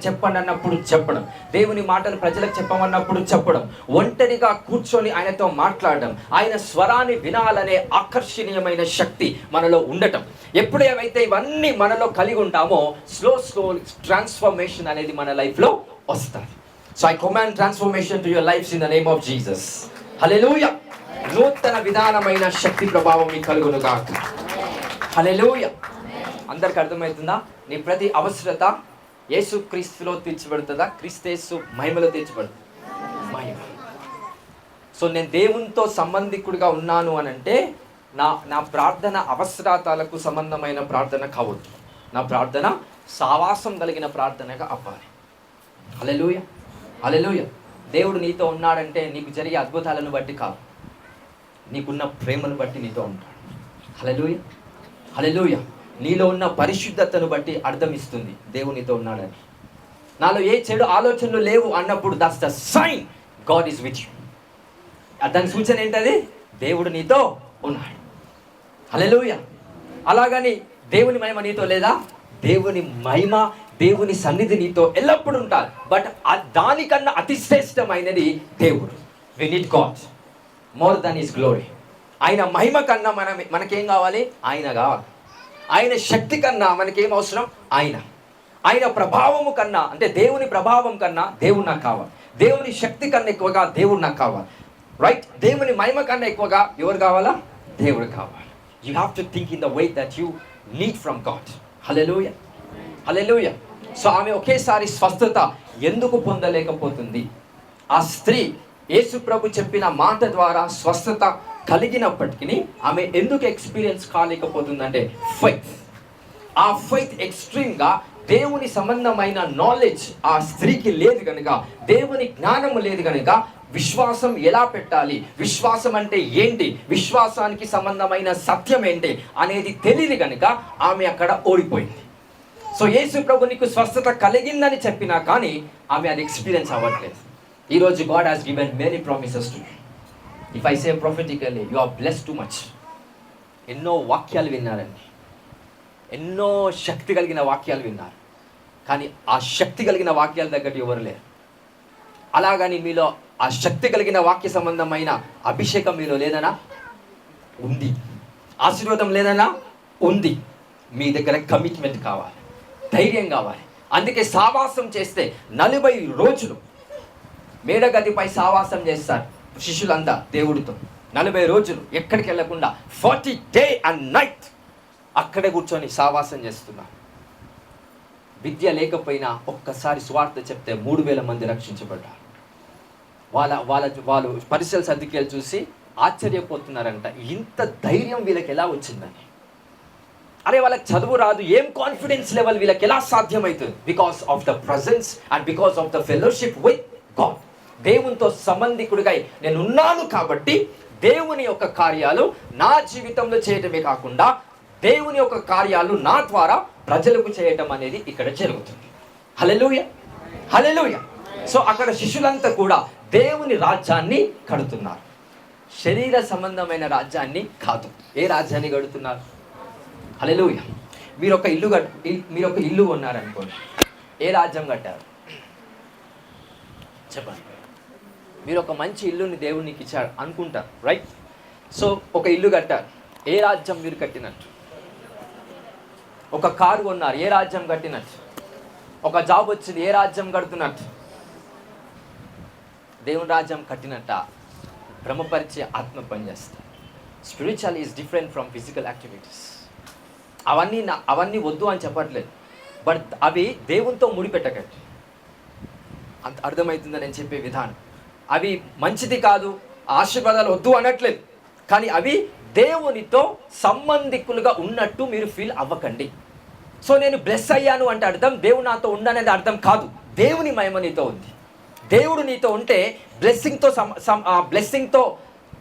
చెప్పండి అన్నప్పుడు చెప్పడం, దేవుని మాటలు ప్రజలకు చెప్పమన్నప్పుడు చెప్పడం, ఒంటరిగా కూర్చొని ఆయనతో మాట్లాడడం, ఆయన స్వరాన్ని వినాలనే ఆకర్షణీయమైన శక్తి మనలో ఉండటం. ఎప్పుడేవైతే ఇవన్నీ మనలో కలిగి ఉంటామో స్లో ట్రాన్స్ఫర్మేషన్ అనేది మన లైఫ్లో వస్తుంది. So I command transformation to your lifes in the name of Jesus. Hallelujah. నూతన విధానమైన శక్తి ప్రభావం మీకు కలుగును గాక. హల్లెలూయా. అందరికి అర్థమవుతుందా? నీ ప్రతి అవసరత యేసు క్రీస్తులో తీర్చబడుతుందా? క్రీస్తు మహిమలో తీర్చబడుతుంది. మహిమ. సో నేను దేవునితో సంబంధికుడిగా ఉన్నాను అని అంటే నా ప్రార్థన అవసరాతాలకు సంబంధమైన ప్రార్థన కావద్దు. నా ప్రార్థన సావాసం కలిగిన ప్రార్థనగా అవ్వాలి. హల్లెలూయా. హల్లెలూయా. దేవుడు నీతో ఉన్నాడంటే నీకు జరిగే అద్భుతాలను బట్టి కాదు, నీకున్న ప్రేమను బట్టి నీతో ఉంటాడు. హల్లెలూయా. హల్లెలూయా. నీలో ఉన్న పరిశుద్ధతను బట్టి అర్థం ఇస్తుంది దేవుడు నీతో ఉన్నాడని. నాలో ఏ చెడు ఆలోచనలు లేవు అన్నప్పుడు that's the sign God is with you. దాని సూచన ఏంటది? దేవుడు నీతో ఉన్నాడు. హల్లెలూయా. అలాగని దేవుని మహిమ నీతో లేదా? దేవుని మహిమ, దేవుని సన్నిధి నీతో ఎల్లప్పుడూ ఉంటారు. బట్ దానికన్నా అతి శ్రేష్టమైనది దేవుడు. We need God more than his glory. ఆయన మహిమ కన్నా మనకేం కావాలి? ఆయన కావాలి. ఆయన శక్తి కన్నా మనకేం అవసరం? ఆయన ప్రభావము కన్నా, అంటే దేవుని ప్రభావం కన్నా దేవుడు నాకు కావాలి. దేవుని శక్తి కన్నా ఎక్కువగా దేవుడు నాకు కావాలి. రైట్? దేవుని మహిమ కన్నా ఎక్కువగా ఎవరు కావాలా? దేవుడు కావాలి. You have to think in the way that you need from God. Hallelujah. Hallelujah. So ఆమె ఒకేసారి స్వస్థత ఎందుకు పొందలేకపోతుంది? ఆ స్త్రీ యేసు ప్రభు చెప్పిన మాట ద్వారా స్వస్థత కలిగినప్పటికీ ఆమె ఎందుకు ఎక్స్పీరియన్స్ కాలేకపోతుందంటే ఫెయిత్. ఆ ఫెయిత్ ఎక్స్ట్రీమ్గా దేవుని సంబంధమైన నాలెడ్జ్ ఆ స్త్రీకి లేదు కనుక, దేవుని జ్ఞానము లేదు కనుక, విశ్వాసం ఎలా పెట్టాలి, విశ్వాసం అంటే ఏంటి, విశ్వాసానికి సంబంధమైన సత్యం ఏంటి అనేది తెలియదు కనుక ఆమె అక్కడ ఓడిపోయింది. సో యేసు ప్రభు నీకు స్వస్థత కలిగిందని చెప్పినా కానీ ఆమె అది ఎక్స్పీరియన్స్ అవ్వట్లేదు. ఈరోజు God has given many promises to you. If I say prophetically, you are blessed too much. ఎన్నో వాక్యాలు విన్నారండి, ఎన్నో శక్తి కలిగిన వాక్యాలు విన్నారు, కానీ ఆ శక్తి కలిగిన వాక్యాల తగ్గట్టు ఎవరు లేరు. అలాగని మీలో ఆ శక్తి కలిగిన వాక్య సంబంధమైన అభిషేకం మీలో లేదనా? ఉంది. ఆశీర్వాదం లేదనా? ఉంది. మీ దగ్గర కమిట్మెంట్ కావాలి, ధైర్యం కావాలి. అందుకే సావాసం చేస్తే 40 రోజులు మేడగదిపై సావాసం చేస్తారు శిష్యులంతా దేవుడితో. 40 రోజులు ఎక్కడికి వెళ్ళకుండా 40 day and night అక్కడే కూర్చొని సావాసం చేస్తున్నారు. విద్య లేకపోయినా ఒక్కసారి సువార్త చెప్తే 3000 మంది రక్షించబడ్డారు. వాళ్ళు పరిసర సర్దికేలు చూసి ఆశ్చర్యపోతున్నారంట, ఇంత ధైర్యం వీళ్ళకి ఎలా వచ్చిందని. అరే వాళ్ళకి చదువు రాదు, ఏం కాన్ఫిడెన్స్ లెవెల్ వీళ్ళకి ఎలా సాధ్యమవుతుంది? Because of the presence and because of the fellowship with God. దేవునితో సంబంధికుడిగా నేను ఉన్నాను కాబట్టి దేవుని యొక్క కార్యాలు నా జీవితంలో చేయటమే కాకుండా దేవుని యొక్క కార్యాలు నా ద్వారా ప్రజలకు చేయటం అనేది ఇక్కడ జరుగుతుంది. హల్లెలూయా. హల్లెలూయా. సో అక్కడ శిష్యులంతా కూడా దేవుని రాజ్యాన్ని కడుతున్నారు, శరీర సంబంధమైన రాజ్యాన్ని కాదు. ఏ రాజ్యాన్ని కడుతున్నారు? హల్లెలూయా. మీరు ఒక ఇల్లు కొన్నారనుకోండి, ఏ రాజ్యం కట్టారు చెప్పండి? మీరు ఒక మంచి ఇల్లుని దేవుడు నీకు ఇచ్చాడు అనుకుంటారు, రైట్? సో ఒక ఇల్లు కట్టారు, ఏ రాజ్యం మీరు కట్టినట్టు? ఒక కారు కొన్నారు, ఏ రాజ్యం కట్టినట్టు? ఒక జాబ్ వచ్చింది, ఏ రాజ్యం కడుతున్నట్టు? దేవుని రాజ్యం కట్టినట్ట భ్రమపరిచే ఆత్మ పనిచేస్తాయి. Spiritual is different from physical activities. అవన్నీ వద్దు అని చెప్పట్లేదు, బట్ అవి దేవునితో ముడిపెట్టకండి. అంత అర్థమవుతుందని నేను చెప్పే విధానం. అవి మంచిది కాదు, ఆశీర్వాదాలు వద్దు అనట్లేదు, కానీ అవి దేవునితో సంబంధికులుగా ఉన్నట్టు మీరు ఫీల్ అవ్వకండి. సో నేను బ్లెస్ అయ్యాను అంటే అర్థం దేవుడు నాతో ఉండనేది అర్థం కాదు. దేవుని మహిమ నీతో ఉంది, దేవుడు నీతో ఉంటే బ్లెస్సింగ్తో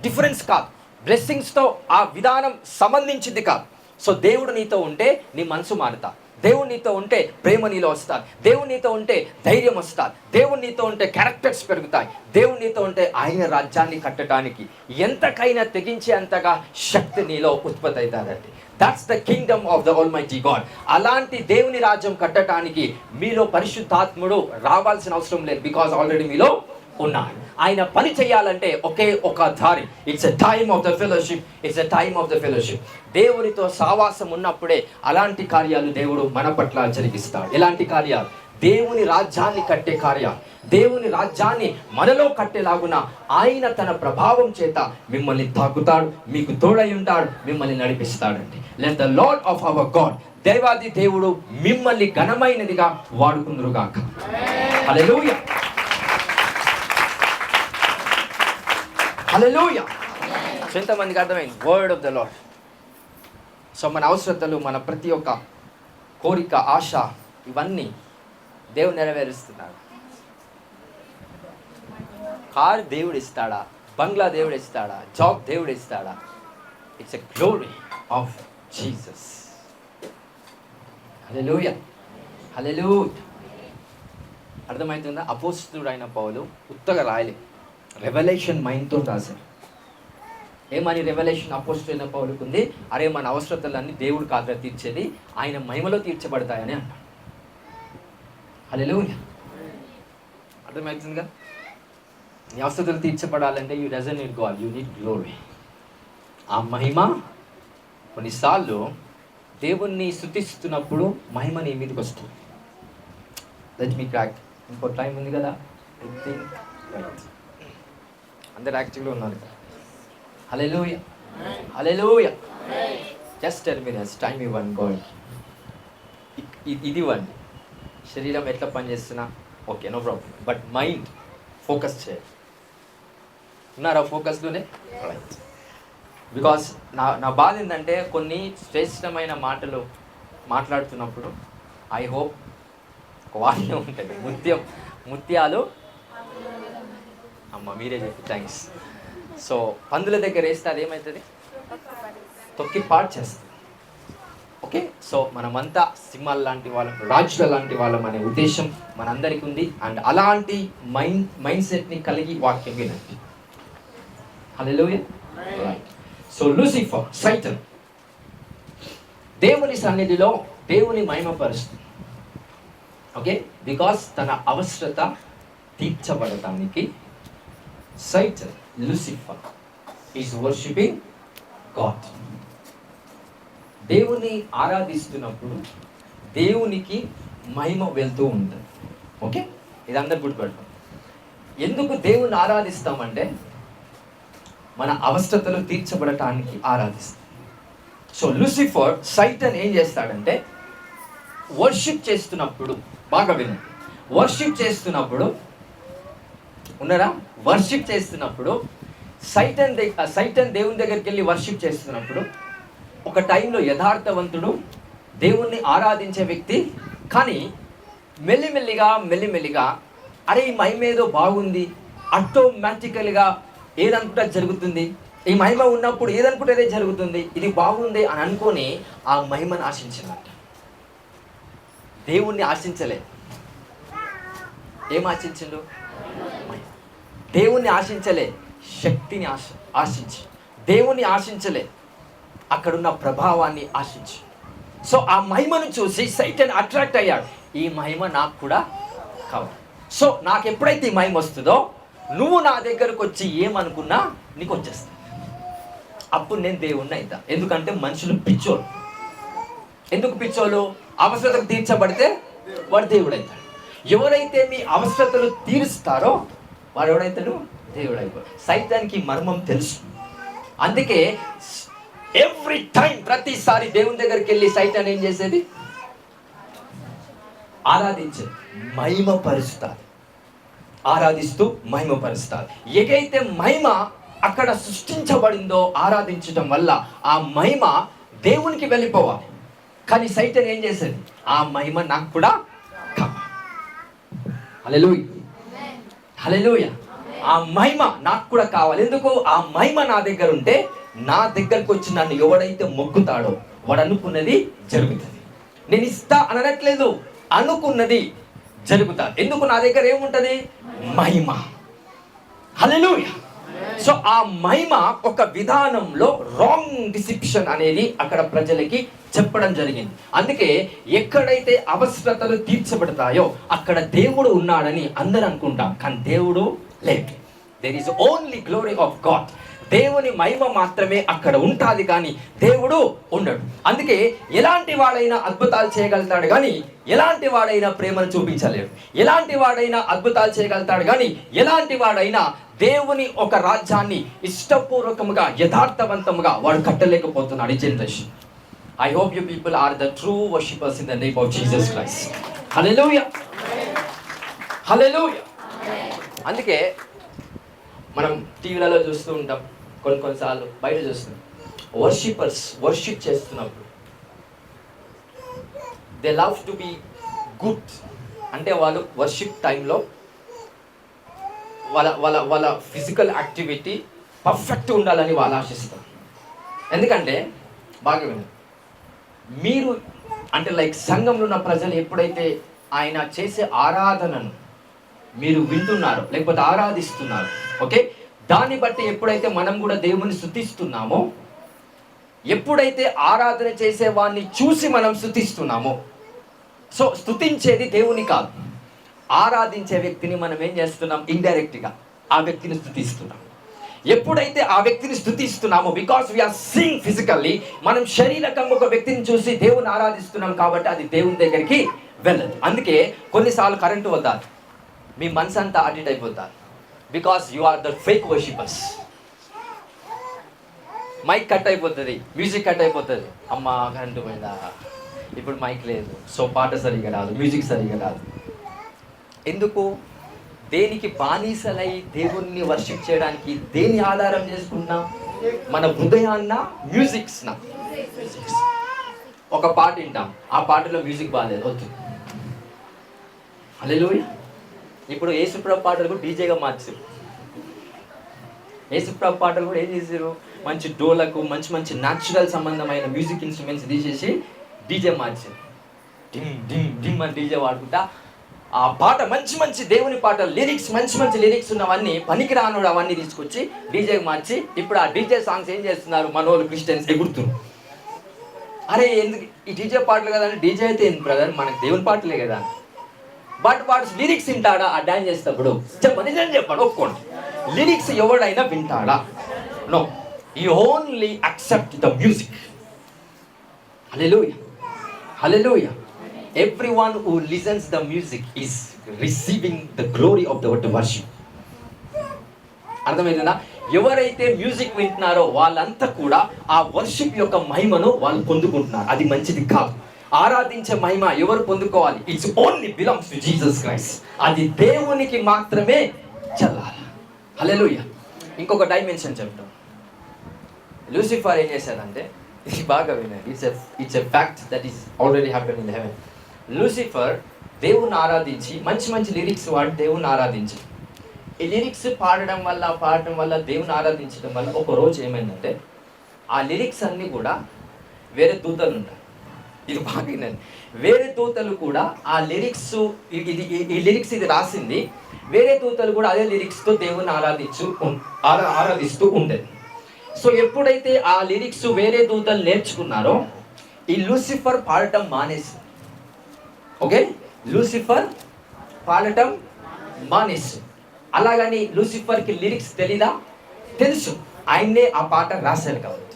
డిఫరెన్స్ కాదు, బ్లెస్సింగ్స్తో ఆ విధానం సంబంధించింది కాదు. సో దేవుడు నీతో ఉంటే నీ మనసు మారుతా, దేవుడు నీతో ఉంటే ప్రేమ నీలో వస్తుంది, దేవుడు నీతో ఉంటే ధైర్యం వస్తుంది, దేవుడు నీతో ఉంటే క్యారెక్టర్స్ పెరుగుతాయి, దేవుడు నీతో ఉంటే ఆయన రాజ్యాన్ని కట్టడానికి ఎంతకైనా తెగించే అంతగా శక్తి నీలో ఉత్పత్తి అవుతుందండి. That's the Kingdom of the almighty God. అలాంటి దేవుని రాజ్యం కట్టడానికి మీలో పరిశుద్ధాత్ముడు రావాల్సిన అవసరం లేదు, బికాజ్ ఆల్రెడీ మీలో ఉన్నాడు. ఆయన పని చేయాలంటే ఒకే ఒక దారి. It's a time of the fellowship, it's a time of the fellowship. దేవునితో సావాసం ఉన్నప్పుడే అలాంటి కార్యాలు దేవుడు మన పట్ల జరిగిస్తాడు. ఎలాంటి కార్యాలు? దేవుని రాజ్యాన్ని కట్టే కార్యాలు, దేవుని రాజ్యాన్ని మనలో కట్టేలాగున ఆయన తన ప్రభావం చేత మిమ్మల్ని తాకుతాడు, మీకు తోడై ఉంటాడు, మిమ్మల్ని నడిపిస్తాడండి. Let the Lord of our God, దేవాది దేవుడు మిమ్మల్ని ఘనమైనదిగా వాడుకుందురుగాక. హల్లెలూయా, హల్లెలూయా. సో ఎంతమందికి అర్థమైంది word of the lord? So మన అవసరతలు, మన ప్రతి ఒక్క కోరిక, ఆశ, ఇవన్నీ దేవుడు నెరవేరుస్తున్నాడు. కారు దేవుడు ఇస్తాడా? బంగ్లా దేవుడు ఇస్తాడా? జాబ్ దేవుడు ఇస్తాడా? It's a glory of Jesus. Hallelujah, hallelujah. అర్థమవుతుందా? అపోస్తలుడైన పౌలు ఉత్తగా రాయలే, రెవల్యూషన్ మైండ్తో రాశారు. ఏమని రెవల్యూషన్ అపోస్తలుడైన పౌలుకు ఉంది? అరే మన అవసరతలన్నీ దేవుడు కాదురా తీర్చేది, ఆయన మహిమలో తీర్చబడతాయని అన్నాడు. హల్లెలూయా, అర్థమవుతుందిగా? నీ అవసరతలు తీర్చబడాలంటే you doesn't need God, you need glory. ఆ మహిమ కొన్నిసార్లు దేవుణ్ణి స్తుతిస్తున్నప్పుడు మహిమ నీ మీదకి వస్తుంది. Let me crack. ఇంకో టైం ఉంది కదా, అందరు యాక్టివ్గా ఉన్నారు. Hallelujah, hallelujah. Just tell me that's time ఇవ్వండి గాడ్. ఇది ఇవ్వండి. శరీరం ఎట్లా పనిచేస్తున్నా okay, no problem, but mind focus చేయాలి. ఉన్నారా ఫోకస్లోనే? బికాస్ నా బాధ ఏంటంటే కొన్ని శ్రేష్టమైన మాటలు మాట్లాడుతున్నప్పుడు ఐ హోప్ ఒక వాక్యం ఉంటుంది, ముత్యాలు అమ్మ మీరే చెప్పి థ్యాంక్స్. సో పందుల దగ్గర వేస్తే అది ఏమవుతుంది? తొక్కి పాడు చేస్తుంది. ఓకే, సో మనమంతా సింహాల లాంటి వాళ్ళం, రాజుల లాంటి వాళ్ళం అనే ఉద్దేశం మనందరికీ ఉంది. అండ్ అలాంటి మైండ్ సెట్ని కలిగి వాక్యం వినండి. Hallelujah. Right. So Lucifer, Satan, దేవుని సన్నిధిలో దేవుని మహిమపరుస్తుంది. ఓకే, బికాస్ తన అవసరత తీర్చబడటానికి Satan, Lucifer is worshipping God. దేవుని ఆరాధిస్తున్నప్పుడు దేవునికి మహిమ వెళ్తూ ఉంటుంది. ఓకే, ఇది అందరు గుర్తుపెట్టుకోండి. ఎందుకు దేవుని ఆరాధిస్తామంటే మన అవసరతలు తీర్చబడటానికి ఆరాధిస్తాం. సో లూసిఫర్, సైటన్ ఏం చేస్తాడంటే వర్షిప్ చేస్తున్నప్పుడు, బాగా వినండి, వర్షిప్ చేస్తున్నప్పుడు ఉన్నారా? వర్షిప్ చేస్తున్నప్పుడు సైటన్ దేవుని దగ్గరికి వెళ్ళి వర్షిప్ చేస్తున్నప్పుడు ఒక టైంలో యథార్థవంతుడు దేవుణ్ణి ఆరాధించే వ్యక్తి, కానీ మెల్లిమెల్లిగా అరే ఈ మహిమ ఏదో బాగుంది, ఆటోమేటికల్గా ఏదనుకుంటే జరుగుతుంది, ఈ మహిమ ఉన్నప్పుడు ఏదనుకుంటే అదే జరుగుతుంది, ఇది బాగుంది అని అనుకొని ఆ మహిమను ఆశించినట్ట. దేవుణ్ణి ఆశించలే. ఏం ఆశించిండు? దేవుణ్ణి ఆశించలే, శక్తిని ఆశించి. దేవుణ్ణి ఆశించలే, అక్కడున్న ప్రభావాన్ని ఆశించి. సో ఆ మహిమను చూసి సైటన్ అట్రాక్ట్ అయ్యాడు. ఈ మహిమ నాకు కూడా కావాలి. సో నాకు ఎప్పుడైతే ఈ మహిమ వస్తుందో నువ్వు నా దగ్గరకు వచ్చి ఏమనుకున్నా నీకు వచ్చేస్తా. అప్పుడు నేను దేవుణ్ణి అవుతా. ఎందుకంటే మనుషులు పిచ్చోళ్ళు. ఎందుకు పిచ్చోళ్ళు? అవసరతలు తీర్చబడితే వాడు దేవుడు అవుతాడు. ఎవరైతే మీ అవసరతలు తీరుస్తారో వాడు ఎవడైతాడు? దేవుడు అయిపోయాడు. సైతానికి మర్మం తెలుసు. అందుకే ఎవ్రీ టైం, ప్రతిసారి దేవుని దగ్గరికి వెళ్ళి సైతాన్ ఏం చేసేది? ఆరాధించేది, మహిమపరుస్తారు. ఆరాధిస్తూ మహిమపరుస్తారు. ఏదైతే మహిమ అక్కడ సృష్టించబడిందో ఆరాధించడం వల్ల ఆ మహిమ దేవునికి వెళ్ళిపోవాలి. కానీ సైతాన్ ఏం చేసేది? ఆ మహిమ నాకు కూడా కావాలి. హల్లెలూయా, హల్లెలూయా. ఆ మహిమ నాకు కూడా కావాలి. ఎందుకు? ఆ మహిమ నా దగ్గర ఉంటే నా దగ్గరకు వచ్చి నన్ను ఎవడైతే మొక్కుతాడో వాడు అనుకున్నది జరుగుతుంది. నేను ఇస్తా అనట్లేదు, అనుకున్నది జరుగుతా. ఎందుకు? నా దగ్గర ఏముంటది? మహిమ. హల్లెలూయా. సో ఆ మహిమ ఒక విధానంలో రాంగ్ డిసిప్షన్ అనేది అక్కడ ప్రజలకి చెప్పడం జరిగింది. అందుకే ఎక్కడైతే అవసరతలు తీర్చబడతాయో అక్కడ దేవుడు ఉన్నాడని అందరూ అనుకుంటాం, కానీ దేవుడు లేదు. There is only glory of God. దేవుని మహిమ మాత్రమే అక్కడ ఉంటుంది, కానీ దేవుడు ఉండడు. అందుకే ఎలాంటి వాడైనా అద్భుతాలు చేయగలుగుతాడు, కానీ ఎలాంటి వాడైనా ప్రేమను చూపించలేడు. ఎలాంటి వాడైనా అద్భుతాలు చేయగలుగుతాడు, కానీ ఎలాంటి వాడైనా దేవుని ఒక రాజ్యాన్ని ఇష్టపూర్వకముగా యథార్థవంతముగా వాడు కట్టలేకపోతున్నాడు ఈ generation. I hope you people are the true worshippers in the name of Jesus Christ. Hallelujah. Hallelujah. అందుకే మనం టీవీలలో చూస్తూ ఉంటాం, కొన్నిసార్లు బయట చూస్తాం, వర్షిపర్స్ వర్షిప్ చేస్తున్నప్పుడు they love to be good. అంటే వాళ్ళు వర్షిప్ టైంలో వాళ్ళ వాళ్ళ వాళ్ళ ఫిజికల్ యాక్టివిటీ పర్ఫెక్ట్ ఉండాలని వాళ్ళు ఆశిస్తారు. ఎందుకంటే బాగా వినండి, మీరు అంటే లైక్ సంఘంలో ఉన్న ప్రజలు ఎప్పుడైతే ఆయన చేసే ఆరాధనను మీరు వింటున్నారో లేకపోతే ఆరాధిస్తున్నారు, ఓకే, దాన్ని బట్టి ఎప్పుడైతే మనం కూడా దేవుని స్తుతిస్తున్నామో, ఎప్పుడైతే ఆరాధన చేసే వాడిని చూసి మనం స్తుతిస్తున్నామో, సో స్తుతించేది దేవుని కాదు, ఆరాధించే వ్యక్తిని మనం ఏం చేస్తున్నాం? ఇండైరెక్ట్గా ఆ వ్యక్తిని స్తుతిస్తున్నాం. ఎప్పుడైతే ఆ వ్యక్తిని స్తుతిస్తున్నామో, బికాస్ వీఆర్ సీయింగ్ ఫిజికల్లీ, మనం శరీరకంగా ఒక వ్యక్తిని చూసి దేవుని ఆరాధిస్తున్నాం కాబట్టి అది దేవుని దగ్గరికి వెళ్ళదు. అందుకే కొన్నిసార్లు కరెంటు వద్దారు, మీ మనసు అంతా అడిట్ అయిపోతారు, because you are the fake worshippers. Mic cut అయిపోతుంది, మ్యూజిక్ కట్ అయిపోతుంది, అమ్మ కరెంటు పోయిందా, ఇప్పుడు మైక్ లేదు, సో పాట సరిగా రాదు, మ్యూజిక్ సరిగా రాదు. ఎందుకు? దేనికి బానిసలై దేవుణ్ణి వర్షిప్ చేయడానికి దేని ఆధారం చేసుకున్నాం? మన హృదయాన్న మ్యూజిక్స్న. ఒక పాట వింటాం, ఆ పాటలో మ్యూజిక్ బాగాలేదు, వద్దు. హల్లెలూయా. ఇప్పుడు యేసుప్రభు పాటలు కూడా డీజేగా మార్చారు. యేసుప్రభు పాటలు కూడా ఏం చేశారు? మంచి డోలకు మంచి మంచి న్యాచురల్ సంబంధమైన మ్యూజిక్ ఇన్స్ట్రుమెంట్స్ తీసేసి డీజే మార్చారు. డిమ్ డిమ్ డిమ్ అని డీజే వాడుకుంటా ఆ పాట మంచి మంచి దేవుని పాట లిరిక్స్ మంచి మంచి లిరిక్స్ ఉన్నవన్నీ పనికిరానుడు అవన్నీ తీసుకొచ్చి డీజేకి మార్చి ఇప్పుడు ఆ డీజే సాంగ్స్ ఏం చేస్తున్నారు? మనోళ్ళు క్రిస్టియన్స్ ఎగురుతున్నారు. అరే ఎందుకు ఈ డీజే పాటలు కదా అంటే, డీజే అయితే ఏంది బ్రదర్, మనకు దేవుని పాటలే కదా. బట్ వాడు లిరిక్స్ వింటాడా ఆ డాన్స్ చేసేటప్పుడు? చెప్పండి, నిజం చెప్పండి, ఒప్పుకోండి. లిరిక్స్ ఎవడైనా వింటాడా? No. You only accept the music. Hallelujah. Hallelujah. Everyone who listens the music is receiving the glory of the worship. అర్థమైందా? ఎవరైతే మ్యూజిక్ వింటున్నారో వాళ్ళంతా కూడా ఆ వర్షిప్ యొక్క మహిమను వాళ్ళు పొందుకుంటున్నారు. అది మంచిది కాదు. ఆరాధించే మహిమ ఎవరు పొందుకోవాలి? It's only belongs to Jesus Christ. అది దేవునికి మాత్రమే చెల్లాలి. హల్లెలూయా. ఇంకొక డైమెన్షన్ చెప్తాం. లూసిఫర్ ఏం చేశాడంటే, ఇది బాగా వినండి, it's a fact that is already happen in heaven. Lucifer దేవుని ఆరాధించి మంచి మంచి లిరిక్స్ వాడి దేవుని ఆరాధించి, ఈ లిరిక్స్ పాడడం వల్ల దేవుని ఆరాధించడం వల్ల ఒక రోజు ఏమైందంటే ఆ లిరిక్స్ అన్నీ కూడా వేరే దూతలు ఉంటాయి. ఇది బాగా వేరే దూతలు కూడా ఆ లిరిక్స్ ఈ లిరిక్స్ ఇది రాసింది వేరే దూతలు కూడా అదే లిరిక్స్తో దేవుని ఆరాధిస్తూ ఉండేది. సో ఎప్పుడైతే ఆ లిరిక్స్ వేరే దూతలు నేర్చుకున్నారో ఈ లూసిఫర్ పాడటం మానేసి, ఓకే, లూసిఫర్ పాడటం మానేసి. అలాగని లూసిఫర్కి లిరిక్స్ తెలీదా? తెలుసు, ఆయన్నే ఆ పాట రాశారు కాబట్టి,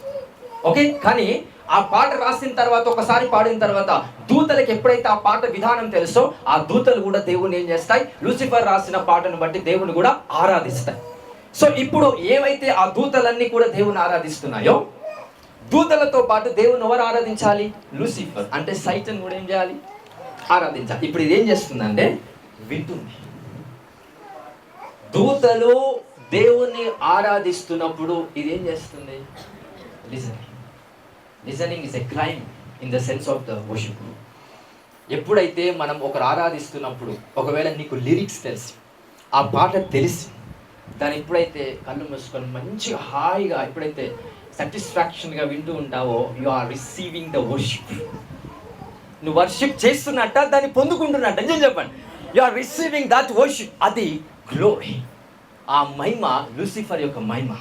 ఓకే. కానీ ఆ పాట రాసిన తర్వాత ఒకసారి పాడిన తర్వాత దూతలకు ఎప్పుడైతే ఆ పాట విధానం తెలుసో ఆ దూతలు కూడా దేవుని ఏం చేస్తాయి? లూసిఫర్ రాసిన పాటను బట్టి దేవుని కూడా ఆరాధిస్తాయి. సో ఇప్పుడు ఏవైతే ఆ దూతలన్నీ కూడా దేవుని ఆరాధిస్తున్నాయో, దూతలతో పాటు దేవుని ఎవరు ఆరాధించాలి? లూసిఫర్ అంటే సైటన్ కూడా ఏం చేయాలి? ఆరాధించాలి. ఇప్పుడు ఇదేం చేస్తుందంటే వింటుంది. దూతలు దేవుని ఆరాధిస్తున్నప్పుడు ఇదేం చేస్తుంది? Listening is a crime in the sense of the worship. ఎప్పుడైతే మనం ఒకరు ఆరాధిస్తున్నప్పుడు ఒకవేళ నీకు లిరిక్స్ తెలిసి ఆ పాట తెలిసి దాన్ని ఎప్పుడైతే కళ్ళు మూసుకొని మంచిగా హాయిగా ఎప్పుడైతే సాటిస్ఫాక్షన్గా వింటూ ఉంటావో, you are receiving the worship. నువ్వు వర్షిప్ చేస్తున్నట్ట, దాన్ని పొందుకుంటున్నట్ట. నిజం చెప్పండి, you are receiving that worship. అది గ్లోరీ. ఆ మహిమ లూసిఫర్ యొక్క మహిమ,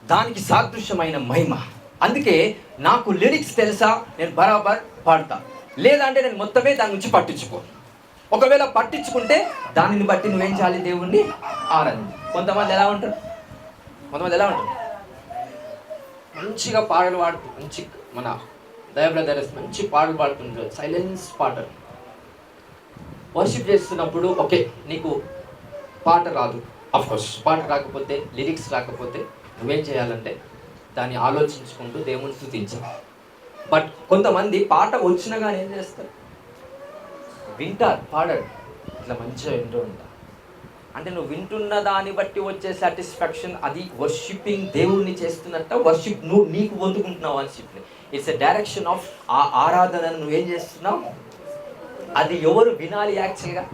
దానికి సాదృశ్యమైన మహిమ. అందుకే నాకు లిరిక్స్ తెలుసా, నేను బరాబర్ పాడతా. లేదంటే నేను మొత్తమే దాని నుంచి పట్టించుకోను. ఒకవేళ పట్టించుకుంటే దానిని బట్టి నువ్వేం చేయాలి? దేవుణ్ణి ఆరాధించాలి. కొంతమంది ఎలా ఉంటారు మంచిగా పాటలు పాడుతూ, మంచి మన దయ బ్రదర్స్ మంచి పాటలు పాడుతుంటారు, సైలెన్స్ పాటలు. వర్షిప్ చేస్తున్నప్పుడు ఓకే, నీకు పాట రాదు, అఫ్కోర్స్ పాట రాకపోతే, లిరిక్స్ రాకపోతే నువ్వేం చేయాలంటే దాన్ని ఆలోచించుకుంటూ దేవుని స్తుతించాలి. బట్ కొంతమంది పాట వచ్చినా కానీ ఏం చేస్తారు? వింటారు, పాడాడు, ఇట్లా మంచిగా వింటూ ఉంటారు. అంటే నువ్వు వింటున్న దాన్ని బట్టి వచ్చే సాటిస్ఫాక్షన్, అది వర్షిప్పింగ్. దేవుణ్ణి చేస్తున్నట్ట వర్షిప్, నువ్వు నీకు పొందుకుంటున్నావు వర్షిప్ని. ఇట్స్ ఎ డైరెక్షన్ ఆఫ్ ఆ ఆరాధనను నువ్వేం చేస్తున్నావు. అది ఎవరు వినాలి యాక్చువల్గా?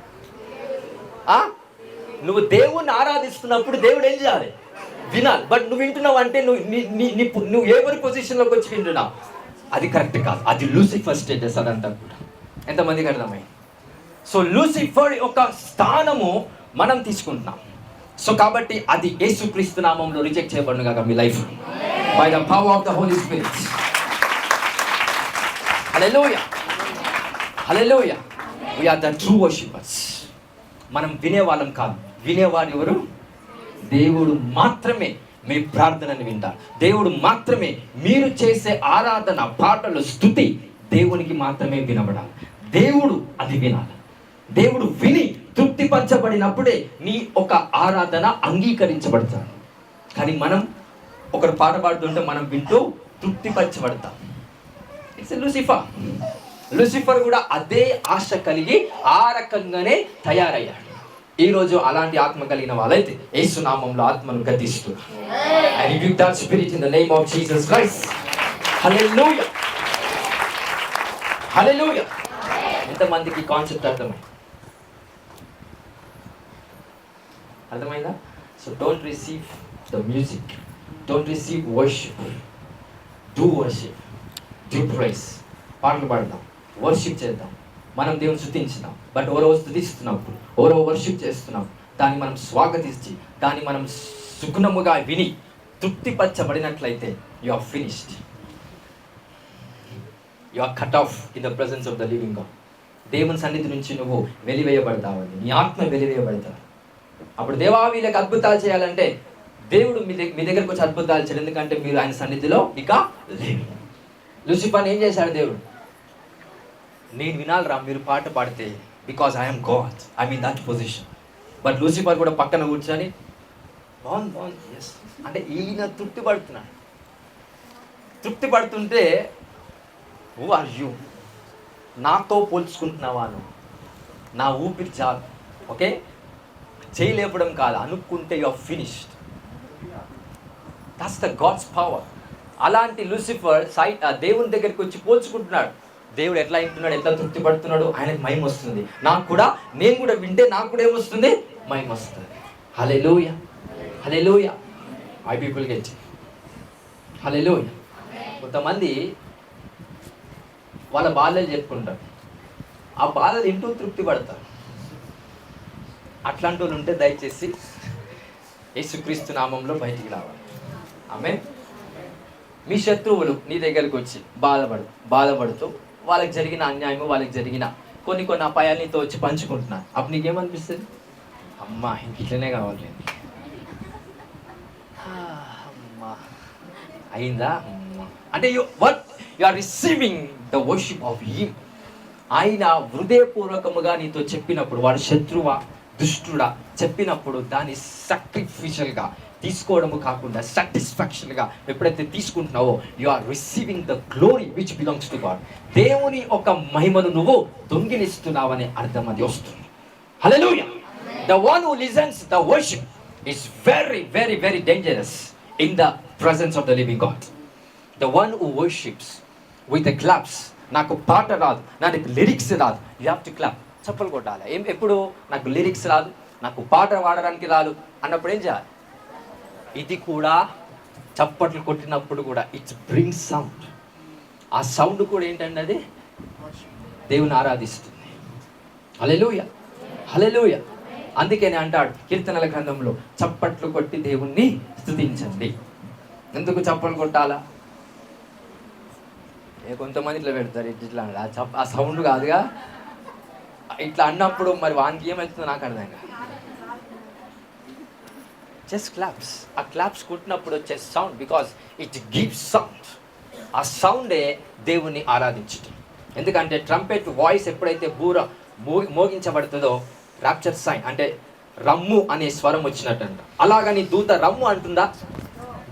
నువ్వు దేవుణ్ణి ఆరాధిస్తున్నప్పుడు దేవుడు ఏం చేయాలి? వినాలి. బట్ నువ్వు వింటున్నావు అంటే నువ్వు ఎవరి పొజిషన్లోకి వచ్చి వింటున్నావు, అది కరెక్ట్ కాదు. అది లూసిఫర్ స్టేటస్ అదంతా కూడా. ఎంతమందికి అర్థమైంది? సో లూసిఫర్ యొక్క స్థానము మనం తీసుకుంటున్నాం. సో కాబట్టి అది యేసుక్రీస్తు నామంలో రిజెక్ట్ చేయబడును కాక మీ life by the power of the Holy Spirit. Hallelujah, hallelujah. We are the true worshippers. మనం వినేవాళ్ళం కాదు. వినేవారు ఎవరు? దేవుడు మాత్రమే మీ ప్రార్థనని వింటారు. దేవుడు మాత్రమే మీరు చేసే ఆరాధన, పాటలు, స్తుతి దేవునికి మాత్రమే వినబడాలి. దేవుడు అది వినాలి. దేవుడు విని తృప్తిపరచబడినప్పుడే నీ ఒక ఆరాధన అంగీకరించబడతాడు. కానీ మనం ఒకరు పాట పాడుతుంటే మనం వింటూ తృప్తిపరచబడతాం. ఇట్స్ లూసిఫర్ కూడా అదే ఆశ కలిగి ఆ రకంగానే తయారయ్యాడు. ఈరోజు అలాంటి ఆత్మ కలిగిన వాళ్ళైతే యేసు నామములో ఆత్మను గద్దిస్తున్నారు. I rebuke that spirit in the name of Jesus Christ. Hallelujah. Hallelujah. ఎంతమందికి కాన్సెప్ట్ అర్థమైందా? So don't receive the music, don't receive worship. Do worship, do price. పాటలు పాడదాం, వర్షిప్ చేద్దాం. మనం దేవుని స్తుతించినాం, బట్ ఎవరో స్తుతిస్తున్నప్పుడు, ఎవరో వర్షిప్ చేస్తున్నాం, దాన్ని మనం స్వాగతించి, దాన్ని మనం సుగుణముగా విని తృప్తిపరచబడినట్లయితే you are finished. You are cut off in the presence of the living God. దేవుని సన్నిధి నుంచి నువ్వు వెలివేయబడతావని, నీ ఆత్మ వెలివేయబడతావు. అప్పుడు దేవా వీళ్ళకి అద్భుతాలు చేయాలంటే దేవుడు మీ దగ్గరకు వచ్చి అద్భుతాలు చేయాలి. ఎందుకంటే మీరు ఆయన సన్నిధిలో ఇక లేవు. లూసిఫర్ని ఏం చేశాడు దేవుడు? నేను వినాలిరా మీరు పాట పాడితే, because I'm God, I mean that position. But Lucifer కూడా పక్కన కూర్చొని బాగుంది ఎస్ అంటే ఈయన తృప్తి పడుతుంటే హూ ఆర్ యూ? నాతో పోల్చుకుంటున్నావా నువ్వు? నా ఊపిరి చాలు, ఓకే, చేయలేపడం కాదు, అనుకుంటే you are finished. That's the God's power. అలాంటి లూసిఫర్ దేవుని దగ్గరికి వచ్చి పోల్చుకుంటున్నాడు. దేవుడు ఎట్లా వింటున్నాడు, ఎట్లా తృప్తి పడుతున్నాడు, ఆయనకు మహిమ వస్తుంది. నేను కూడా వింటే నాకు కూడా ఏమొస్తుంది? మహిమ వస్తుంది. హల్లెలూయా, హల్లెలూయా. ఐ పీపుల్ గెట్ హల్లెలూయా. కొంతమంది వాళ్ళ బాధలు చెప్పుకుంటారు, ఆ బాధలు వింటూ తృప్తి పడతారు. అట్లాంటి వాళ్ళు ఉంటే దయచేసి యేసుక్రీస్తు నామంలో బయటికి రావాలి. ఆమేన్. మీ శత్రువులు నీ దగ్గరికి వచ్చి బాధపడుతూ వాళ్ళకి జరిగిన అన్యాయము, వాళ్ళకి జరిగిన కొన్ని అపాయాలు నీతో వచ్చి పంచుకుంటున్నారు. అప్పుడు నీకేమనిపిస్తుంది? అమ్మా ఇంక ఇట్లనే కావాలి, అమ్మా అయిందా అంటే you are receiving the worship of him. ఆయన హృదయపూర్వకముగా నీతో చెప్పినప్పుడు, వాడు శత్రువా దుష్టుడా చెప్పినప్పుడు దాన్ని సాక్రిఫిషియల్గా తీసుకోవడము కాకుండా సాటిస్ఫాక్షన్గా ఎప్పుడైతే తీసుకుంటున్నావో you are receiving the glory which belongs to God. దేవుని ఒక మహిమను నువ్వు దొంగిలిస్తున్నావనే అర్థం అది వస్తుంది. హల్లెలూయా. The one who listens the worship is very, very, very dangerous in the presence of the living God. The one who worships with the claps. నాకు పాట రాదు, నాకు లిరిక్స్ రాదు, యూ హ్యావ్ టు క్లాప్. చప్పలు కొట్టాలి. ఎప్పుడు నాకు లిరిక్స్ రాదు, నాకు పాట పాడడానికి రాదు అన్నప్పుడు ఏం చేయాలి? ఇది కూడా చప్పట్లు కొట్టినప్పుడు కూడా ఇట్స్ బ్రింగ్ సౌండ్. ఆ సౌండ్ కూడా ఏంటంటే అది దేవుని ఆరాధిస్తుంది. హల్లెలూయా, హల్లెలూయా. అందుకనే అంటాడు కీర్తనల గ్రంథంలో, చప్పట్లు కొట్టి దేవుణ్ణి స్తుతించండి. ఎందుకు చప్పట్లు కొట్టాలా? కొంతమంది ఇట్లా పెడతారు, ఇట్లా ఆ సౌండ్ కాదుగా, ఇట్లా అన్నప్పుడు మరి వానికి ఏమవుతుందో నాకు అర్థం కాదు. Just claps. ఆ క్లాప్స్ కొట్టినప్పుడు వచ్చే sound, because it gives sound. ఆ సౌండే దేవుణ్ణి ఆరాధించటం. ఎందుకంటే ట్రంపెట్ వాయిస్ ఎప్పుడైతే మోగించబడుతుందో రాప్చర్ సైన్ అంటే రమ్ము అనే స్వరం వచ్చినట్టంట. అలాగని దూత రమ్ము అంటుందా?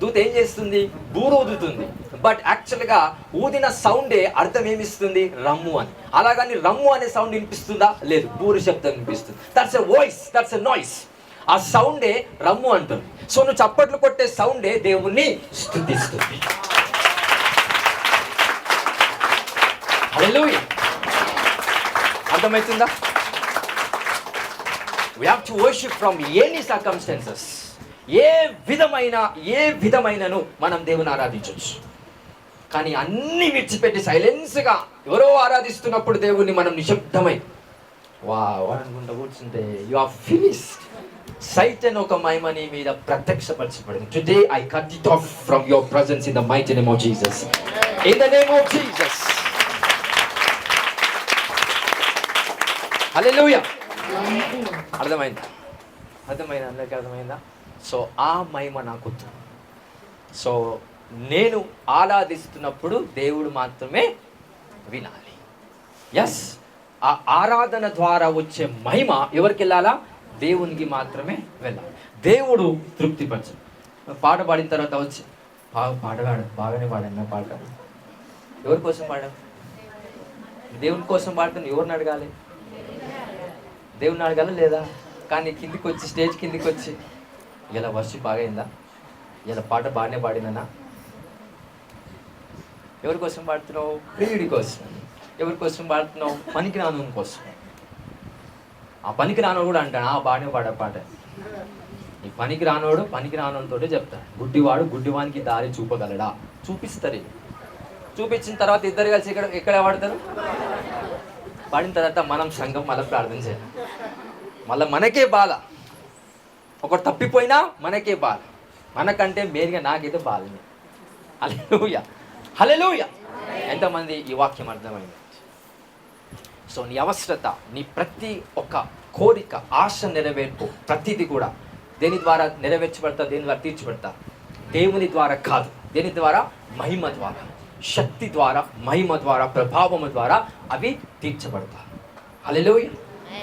దూత ఏం చేస్తుంది? బూర ఊదుతుంది. బట్ యాక్చువల్గా ఊదిన సౌండే అర్థం ఏమిస్తుంది? రమ్ము అని. అలాగని రమ్ము అనే సౌండ్ వినిపిస్తుందా? లేదు, బూర శబ్దం వినిపిస్తుంది. That's a voice, that's a noise. ఆ సౌండే రమ్ము అంటుంది. సో నువ్వు చప్పట్లు కొట్టే సౌండే దేవుణ్ణి స్తుతిస్తుంది. హల్లెలూయా. అర్థమవుతుందా? We have to worship from any circumstances. ఏ విధమైనను మనం దేవుని ఆరాధించవచ్చు. కానీ అన్ని విడిచిపెట్టి సైలెన్స్గా ఎవరో ఆరాధిస్తున్నప్పుడు దేవుణ్ణి మనం నిశ్శబ్దమై అనుకుంటా కూర్చుంటే యు ఆర్ ఫినిష్డ్. సైటన్ ఒక మహిమని మీద ప్రత్యక్షపరచబడింది. Today I cut it off from your presence in the mighty name of Jesus. In the name of Jesus. Hallelujah. అర్థమైందా? అందరికీ అర్థమైందా? సో ఆ మహిమ నాకు. సో నేను ఆరాధిస్తున్నప్పుడు దేవుడు మాత్రమే వినాలి. ఎస్, ఆ ఆరాధన ద్వారా వచ్చే మహిమ ఎవరికి వెళ్ళాలా? దేవునికి మాత్రమే వెళ్ళాలి. దేవుడు తృప్తిపరచు. పాట పాడిన తర్వాత వచ్చి బాగానే పాడాను పాట. ఎవరి కోసం పాడాను? దేవుని కోసం పాడుతాను. ఎవరిని అడగాలి? దేవుని అడగాల లేదా? కానీ కిందికి వచ్చి, స్టేజ్ కిందికి వచ్చి, ఇలా వర్షిప్ బాగైందా, ఇలా పాట బాగానే పాడినా? ఎవరి కోసం పాడుతున్నావు? ప్రియుడి కోసం. ఎవరి కోసం పాడుతున్నావు? పనికి రాను కోసం. ఆ పనికి రానోడు కూడా అంటాడు, బాగానే పాడే పాట. ఈ పనికి రానోడితోటే చెప్తాడు, గుడ్డివాడు గుడ్డివానికి దారి చూపగలడా? చూపిస్తారు. చూపించిన తర్వాత ఇద్దరు కలిసి ఎక్కడ పాడతారు? పాడిన తర్వాత మనం సంఘం మళ్ళీ ప్రార్థన చేయాలి. మళ్ళీ మనకే బాధ. ఒకటి తప్పిపోయినా మనకే బాధ. మనకంటే మెయిన్గా నాకైతే బాధనే. హల్లెలూయా, హల్లెలూయా. ఎంతమంది ఈ వాక్యం అర్థమైంది? సో నీ అవసరత, నీ ప్రతి ఒక్క కోరిక, ఆశ నెరవేర్పు, ప్రతిదీ కూడా దేని ద్వారా నెరవేర్చబడతా? దేని ద్వారా తీర్చబడతా? దేవుని ద్వారా కాదు. దేని ద్వారా? మహిమ ద్వారా, శక్తి ద్వారా, మహిమ ద్వారా, ప్రభావము ద్వారా అవి తీర్చబడతాయి. హల్లెలూయా,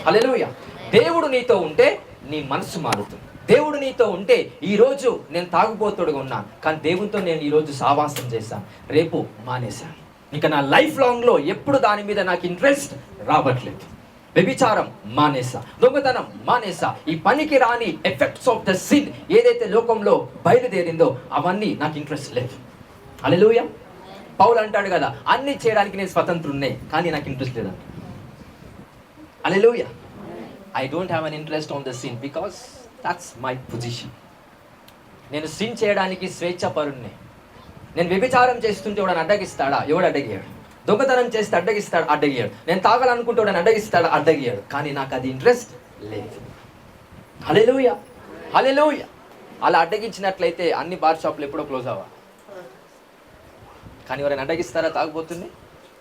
హల్లెలూయా. దేవుడు నీతో ఉంటే నీ మనసు మారుతుంది. దేవుడు నీతో ఉంటే ఈరోజు నేను తాగుబోతుడుగా ఉన్నాను, కానీ దేవునితో నేను ఈరోజు సావాసం చేశాను, రేపు మానేశాను. ఇంకా నా లైఫ్ లాంగ్లో ఎప్పుడు దాని మీద నాకు ఇంట్రెస్ట్ రావట్లేదు. వ్యభిచారం మానేసా, దొంగతనం మానేసా, ఈ పనికి రాని ఎఫెక్ట్స్ ఆఫ్ ద సిన్ ఏదైతే లోకంలో బయలుదేరిందో అవన్నీ నాకు ఇంట్రెస్ట్ లేదు. హల్లెలూయా. పౌలు అంటాడు కదా, అన్ని చేయడానికి నేను స్వతంత్రున్నే, కానీ నాకు ఇంట్రెస్ట్ లేదంట. హల్లెలూయా. I don't have an interest on the sin because that's my position. నేను సిన్ చేయడానికి స్వేచ్ఛపరుణ్ణి. నేను వ్యభిచారం చేస్తుంటే ఎవడని అడ్డగిస్తాడా? ఎవడు అడ్డగియాడు. దొంగతనం చేస్తే అడ్డగిస్తాడు? అడ్డగియాడు. నేను తాగాలనుకుంటే ఎవడని అడ్డగిస్తాడా? అడ్డగియాడు. కానీ నాకు అది ఇంట్రెస్ట్ లేదు. హల్లెలూయా, హల్లెలూయా. అలా అడ్డగించినట్లయితే అన్ని బార్ షాపులు ఎప్పుడో క్లోజ్ అవ్వాలి. కానీ ఎవరైనా అడ్డగిస్తారా? తాగుబోతుంది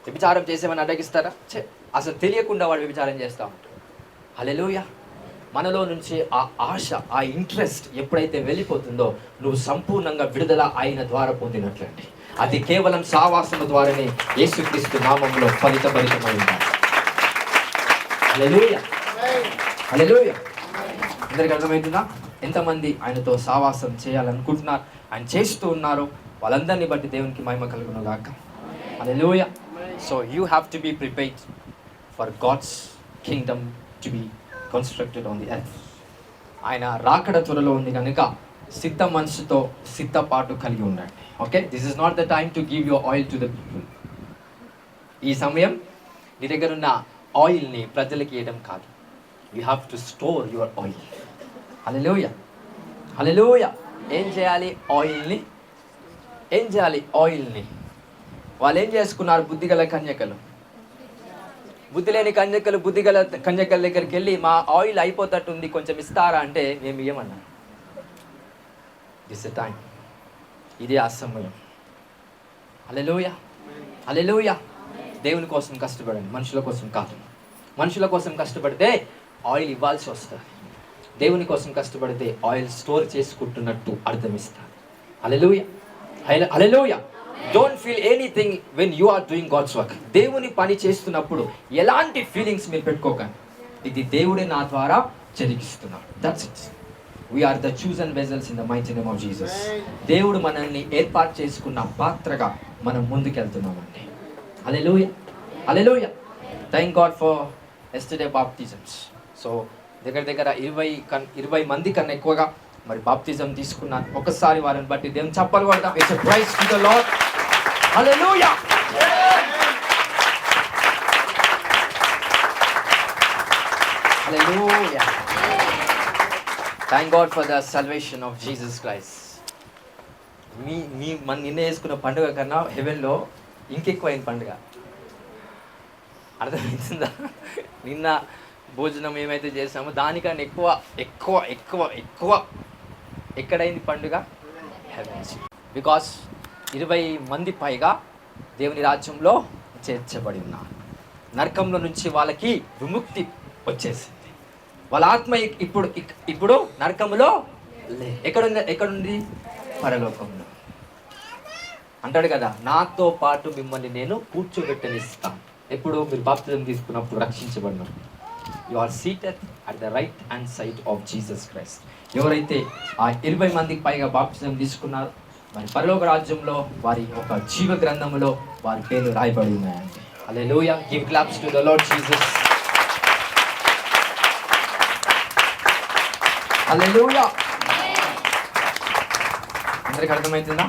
వ్యభిచారం చేసేమని అడ్డగిస్తారా? అసలు తెలియకుండా వాడు వ్యభిచారం చేస్తూ ఉంటాడు. హల్లెలూయా. మనలో నుంచి ఆ ఆశ, ఆ ఇంట్రెస్ట్ ఎప్పుడైతే వెళ్ళిపోతుందో నువ్వు సంపూర్ణంగా విడుదల ఆయన ద్వారా పొందినట్లండి. అది కేవలం సావాసము ద్వారానే యేసుక్రీస్తు నామములో ఫలితభరితమైంది. హల్లెలూయా, హల్లెలూయా. అందరికీ అర్థమవుతుందా? ఎంతమంది ఆయనతో సావాసం చేయాలనుకుంటున్నారు, ఆయన చేస్తూ ఉన్నారు, వాళ్ళందరినీ బట్టి దేవునికి మహిమ కలుగును గాక. Hallelujah. So you have to be prepared for God's kingdom to be constructed on the earth. ఆయన రాకడ త్వరలో ఉంది కనుక సిద్ధ మనసుతో సిద్ధపాటు కలిగి ఉండండి. Okay, this is not the time to give your oil to the people. ఈ సమయం నీ దగ్గర ఉన్న ఆయిల్ని ప్రజలకి ఇవ్వడం కాదు. You have to store your oil. Hallelujah, hallelujah. ఏం చేయాలి? ఆయిల్ని. ఏం చేయాలి? ఆయిల్ని. వాళ్ళు ఏం చేసుకున్నారు? బుద్ధిగల కన్యకలు, బుద్ధి లేని కన్యకలు బుద్ధిగల కన్యకల దగ్గరికి వెళ్ళి, మా ఆయిల్ అయిపోతట్టుంది, కొంచెం ఇస్తారా అంటే మేము ఇవ్వమన్నా. దిస్ ఎ టైం, ఇది ఆ సమయం. హల్లెలూయా, హల్లెలూయా. దేవుని కోసం కష్టపడండి, మనుషుల కోసం కాదు. మనుషుల కోసం కష్టపడితే ఆయిల్ ఇవ్వాల్సి వస్తుంది. దేవుని కోసం కష్టపడితే ఆయిల్ స్టోర్ చేసుకుంటున్నట్టు అర్థమిస్తారు. Hallelujah, hallelujah. Don't feel anything when you are doing God's work. దేవుని పని చేస్తున్నప్పుడు ఎలాంటి ఫీలింగ్స్ మీరు పెట్టుకోకండి. ఇది దేవుడే నా ద్వారా జరిగిస్తున్నాడు. That's it. We are the chosen vessels in the mighty name of Jesus. దేవుడు మనల్ని ఏర్పాటు చేసుకున్న పాత్రగా మనం ముందుకెళ్తున్నామండి. Hallelujah, hallelujah. Thank God for yesterday baptisms. So దగ్గర 20 మంది కన్నా ఎక్కువగా మరి బాప్టిజం తీసుకున్నాను. ఒకసారి వారిని బట్టి దేవుని చప్పలు కొడతాం. It's a prize to the Lord. Hallelujah, hallelujah. Thank God for the salvation of Jesus Christ. మన నిన్న వేసుకున్న పండుగ కన్నా హెవెన్లో ఇంకెక్కువైన పండుగ. అర్థమవుతుందా? నిన్న భోజనం ఏమైతే చేసామో దానికన్నా ఎక్కువ ఎక్కువ ఎక్కువ ఎక్కువ ఎక్కడైంది పండుగ? హెవెన్స్. బికాస్ 20 మంది పైగా దేవుని రాజ్యంలో చేర్చబడి ఉన్నారు. నరకంలో నుంచి వాళ్ళకి విముక్తి వచ్చేసింది. వాళ్ళ ఆత్మ ఇప్పుడు నరకంలో ఎక్కడుంది? పరలోకంలో. అంటాడు కదా, నాతో పాటు మిమ్మల్ని నేను కూర్చోబెట్టనిస్తాను. ఎప్పుడు మీరు బాప్తిజం తీసుకున్నప్పుడు రక్షించబడినారు. You are seated at the right hand side of Jesus Christ. ఎవరైతే ఆ 20 మందికి పైగా బాప్తిజం తీసుకున్నారో మరి పరలోక రాజ్యంలో వారి ఒక జీవ గ్రంథములో వారి పేర్లు రాయబడి ఉన్నాయండి. Hallelujah. Give claps to the Lord Jesus. Hallelujah. అందరికి అర్థమవుతుందా?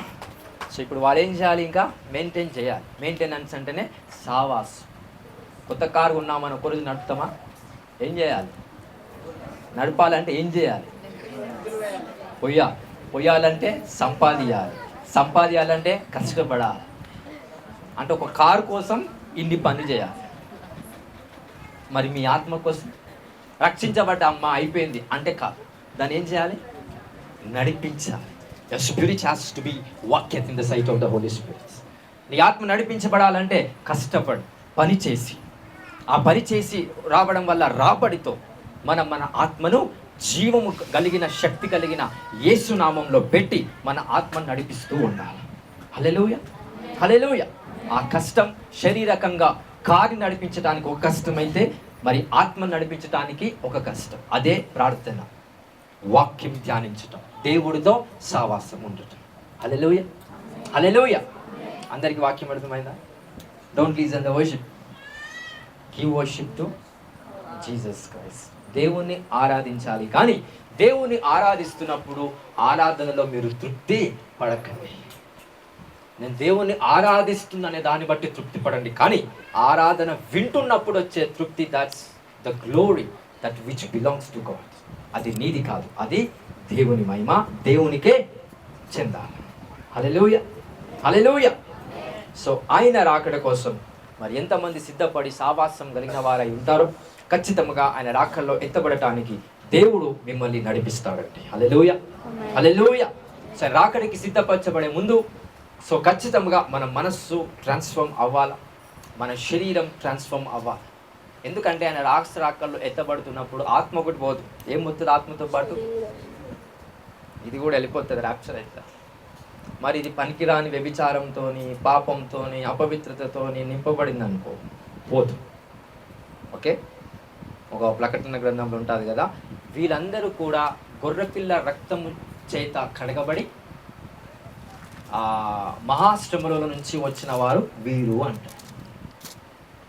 సో ఇప్పుడు వాళ్ళు ఏం చేయాలి? ఇంకా మెయింటైన్ చేయాలి. మెయింటెనెన్స్ అంటేనే సావాస్. కొత్త కారు ఉన్నామని ఒక రోజు నడుపుతామా? ఏం చేయాలి? నడపాలంటే ఏం చేయాలి? పొయ్యాలంటే సంపాదించాలంటే కష్టపడాలి. అంటే ఒక కారు కోసం ఇన్ని పనులు చేయాలి. మరి మీ ఆత్మ కోసం రక్షించబడ్డ అమ్మ అయిపోయింది అంటే కాదు. దాన్ని ఏం చేయాలి? నడిపించాలి. Your spirit has to be walketh in the sight of the Holy Spirit. నీ ఆత్మ నడిపించబడాలంటే కష్టపడి పని చేసి, ఆ పని చేసి రావడం వల్ల రాబడితో మన ఆత్మను జీవము కలిగిన శక్తి కలిగిన యేసు నామంలో పెట్టి మన ఆత్మను నడిపిస్తూ ఉండాలి. హల్లెలూయా, హల్లెలూయా. ఆ కష్టం శారీరకంగా కారి నడిపించడానికి ఒక కష్టమైతే మరి ఆత్మను నడిపించడానికి ఒక కష్టం. అదే ప్రార్థన, వాక్యం ధ్యానించటం, దేవుడితో సావాసం ఉండటం. హల్లెలూయా, హల్లెలూయా. అందరికీ వాక్యం అర్థమైందా? Don't lessen the worship, give worship to Jesus Christ. దేవుణ్ణి ఆరాధించాలి. కానీ దేవుణ్ణి ఆరాధిస్తున్నప్పుడు ఆరాధనలో మీరు తృప్తి పడకండి. నేను దేవుణ్ణి ఆరాధిస్తున్ననే దాన్ని బట్టి తృప్తి పడండి. కానీ ఆరాధన వింటున్నప్పుడు వచ్చే తృప్తి, that's the glory that which belongs to God. అది నీది కాదు, అది దేవుని మహిమ, దేవునికే చెందాలి. హల్లెలూయా, హల్లెలూయా. సో ఆయన రాకడ కోసం మరి ఎంతమంది సిద్ధపడి సావాసం కలిగిన వారై ఉంటారో ఖచ్చితంగా ఆయన రాకడలో ఎత్తబడటానికి దేవుడు మిమ్మల్ని నడిపిస్తాడండి. హల్లెలూయా, హల్లెలూయా. సో రాకడికి సిద్ధపరచబడే ముందు సో ఖచ్చితంగా మన మనస్సు ట్రాన్స్ఫార్మ్ అవ్వాలి, మన శరీరం ట్రాన్స్ఫార్మ్ అవ్వాలి. ఎందుకంటే ఆయన రాకడలో ఎత్తబడుతున్నప్పుడు ఆత్మ ఒకటి పోదు. ఏం పోతుంది ఆత్మతో పాటు? ఇది కూడా వెళ్ళిపోతుంది రాప్చర్ అయితే. మరి ఇది పనికిరాని వ్యభిచారంతో, పాపంతో, అపవిత్రతతో నింపబడింది అనుకో, పోదు. ఓకే, ఒక ప్రకటన గ్రంథంలో ఉంటుంది కదా, వీళ్ళందరూ కూడా గొర్రెపిల్ల రక్తము చేత కడగబడి మహాశ్రమల నుంచి వచ్చిన వారు వీరు అంటారు.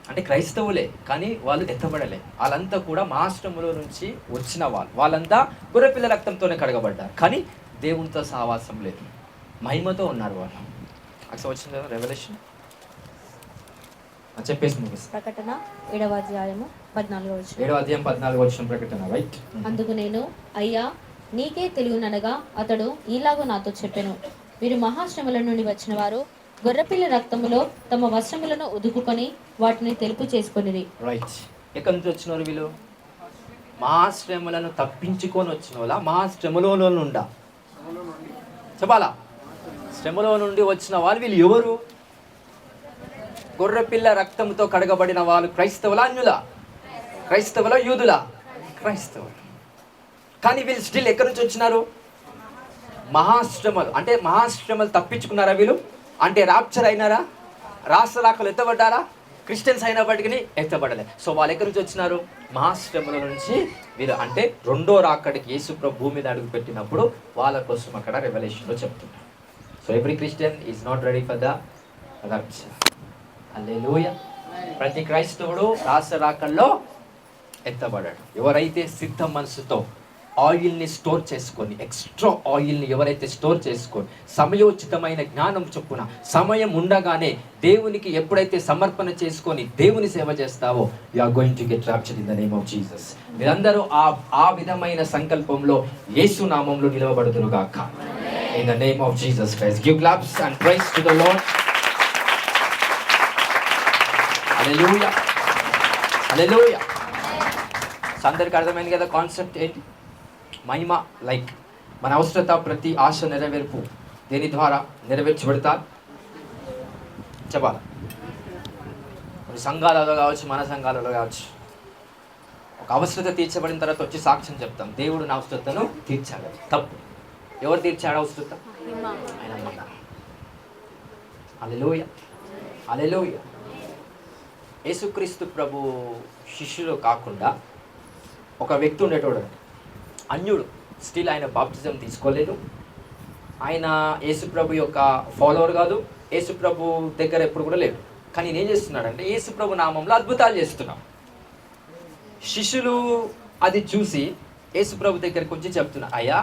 అంటే క్రైస్తవులే కానీ వాళ్ళు ఎత్తబడలే. వాళ్ళంతా కూడా మహాశ్రమల నుంచి వచ్చిన వాళ్ళంతా గొర్రెపిల్ల రక్తంతోనే కడగబడ్డారు. కానీ దేవునితో సహవాసం లేదు, మహిమతో ఉన్నారు వాళ్ళు. అక్కడ వచ్చింది కదా రెవల్యూషన్ చెప్పేసి ముగిస్తుంది. ప్రకటన 7వ అధ్యాయము 14 7వ అధ్యాయం 14 వచనం ప్రకటన, రైట్? అందుకు నేను, అయ్యా నీకే తెలియననగా అతడు ఈలాగూ నాతో చెప్పెను, వీరు మహాశ్రమల నుండి వచ్చిన వారు గొర్రెపిల్ల రక్తములో తమ వస్త్రములను ఉదుకుకొని వాటిని తెలుపు చేసుకొనిరి. రైట్. ఎక్కడి నుంచి వచ్చిన వారు వీళ్ళు? మహాశ్రమలను తప్పించుకొని వచ్చిన వాళ్ళ, మహాశ్రమలో నుండా చెప్పాలా? శ్రమలో నుండి వచ్చిన వాళ్ళు వీళ్ళు ఎవరు? గొర్రెపిల్ల రక్తంతో కడగబడిన వాళ్ళు క్రైస్తవుల, అన్యుల? క్రైస్తవుల, యూదుల? క్రైస్తవులు. కానీ వీళ్ళు స్టిల్ ఎక్కడి నుంచి వచ్చినారు? మహాశ్రమలు. అంటే మహాశ్రమలు తప్పించుకున్నారా వీళ్ళు? అంటే రాప్చర్ అయినారా? రాసరాకలు ఎత్తబడ్డారా? క్రిస్టియన్స్ అయినప్పటికీ ఎత్తబడలే. సో వాళ్ళు ఎక్కడి నుంచి వచ్చినారు? మహాశ్రమల నుంచి వీళ్ళు. అంటే రెండో రాకడికి యేసు ప్రభు భూమి మీద అడుగు పెట్టినప్పుడు వాళ్ళ కోసం అక్కడ రెవల్యూషన్లో చెప్తున్నారు. So every Christian is not ready for the rapture. Hallelujah. ప్రతి క్రైస్తవుడు రాసరాకల్లో ఎత్తబడాడు. ఎవరైతే సిద్ధ మనసుతో ఆయిల్ని స్టోర్ చేసుకొని, ఎక్స్ట్రా ఆయిల్ని ఎవరైతే స్టోర్ చేసుకొని సమయోచితమైన జ్ఞానం చొప్పున సమయం ఉండగానే దేవునికి ఎప్పుడైతే సమర్పణ చేసుకొని దేవుని సేవ చేస్తావో, you are going to get raptured in the name of Jesus. మీరందరూ ఆ విధమైన సంకల్పంలో యేసు నామంలో నిలవబడుదురు గాక. In the name of Jesus Christ. Give claps and praise to the Lord. Hallelujah, hallelujah. అందరికి అర్థమైంది కదా కాన్సెప్ట్ ఏంటి? మహిమ, లైక్ మన అవసరత, ప్రతి ఆశ నెరవేర్పు దేని ద్వారా నెరవేర్చబడతారు చెప్పాలి. కొన్ని సంఘాలలో కావచ్చు, మన సంఘాలలో కావచ్చు, ఒక అవసరత తీర్చబడిన తర్వాత వచ్చి సాక్ష్యం చెప్తాం, దేవుడు నా అవసరతను తీర్చాడు. తప్పు. ఎవరు తీర్చాడు అవసరత? ఆయన అమ్మ. హల్లెలూయా, హల్లెలూయా. యేసుక్రీస్తు ప్రభు శిష్యులు కాకుండా ఒక వ్యక్తి ఉండేటోడు, అన్యుడు. స్టిల్ ఆయన బాప్టిజం తీసుకోలేదు. ఆయన యేసుప్రభు యొక్క ఫాలోవర్ కాదు, యేసుప్రభు దగ్గర ఎప్పుడు కూడా లేడు. కానీ నేను ఏం చేస్తున్నాడంటే యేసుప్రభు నామంలో అద్భుతాలు చేస్తున్నాం. శిష్యులు అది చూసి యేసుప్రభు దగ్గరికి వచ్చి చెప్తున్నా, అయ్యా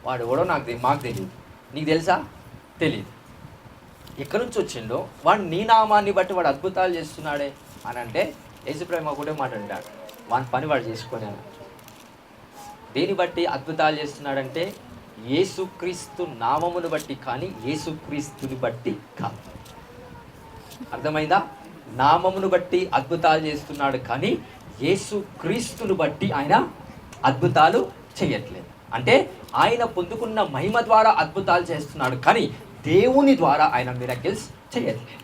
వాడు ఎవడో మాకు తెలియదు, నీకు తెలుసా? తెలియదు. ఎక్కడి నుంచి వచ్చిండో, వాడు నీ నామాన్ని బట్టి వాడు అద్భుతాలు చేస్తున్నాడే అని అంటే యేసుప్రభు ఒకటే మాట అంటాడు, వాని పని వాడు చేసుకొని అన్నాడు. దేని బట్టి అద్భుతాలు చేస్తున్నాడంటే యేసుక్రీస్తు నామమును బట్టి, కానీ యేసుక్రీస్తుని బట్టి కాదు. అర్థమైందా? నామమును బట్టి అద్భుతాలు చేస్తున్నాడు, కానీ యేసుక్రీస్తుని బట్టి ఆయన అద్భుతాలు చేయట్లేదు. అంటే ఆయన పొందుకున్న మహిమ ద్వారా అద్భుతాలు చేస్తున్నాడు, కానీ దేవుని ద్వారా ఆయన మిరకిల్స్ చేయట్లేదు.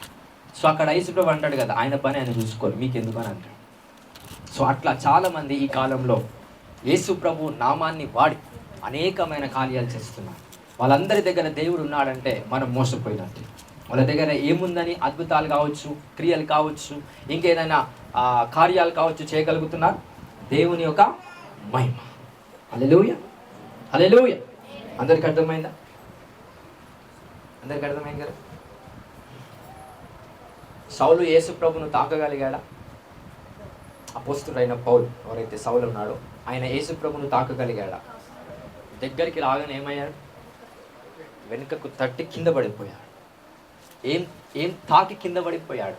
సో అక్కడ యేసుప్రభు అంటాడు కదా, ఆయన పని ఆయన చూసుకోరు, మీకు ఎందుకు అని అంటాడు. సో అట్లా చాలామంది ఈ కాలంలో యేసు ప్రభు నామాన్ని వాడి అనేకమైన కార్యాలు చేస్తున్నారు. వాళ్ళందరి దగ్గర దేవుడు ఉన్నాడంటే మనం మోసపోయినట్టు. వాళ్ళ దగ్గర ఏముందని అద్భుతాలు కావచ్చు, క్రియలు కావచ్చు, ఇంకేదైనా కార్యాలు కావచ్చు చేయగలుగుతున్నారు? దేవుని యొక్క మహిమ. హల్లెలూయా, హల్లెలూయా. అందరికి అర్థమైందా? అందరికి అర్థమైంది కదా? సౌలు యేసు ప్రభును తాకగలిగాడా? అపోస్తుడైన పౌలు, ఎవరైతే సౌలు ఉన్నాడో, ఆయన యేసు ప్రభును తాకగలిగాడా? దగ్గరికి రాగానే ఏమయ్యాడు? వెనుకకు తట్టి కింద పడిపోయాడు. ఏం తాకి కింద పడిపోయాడు?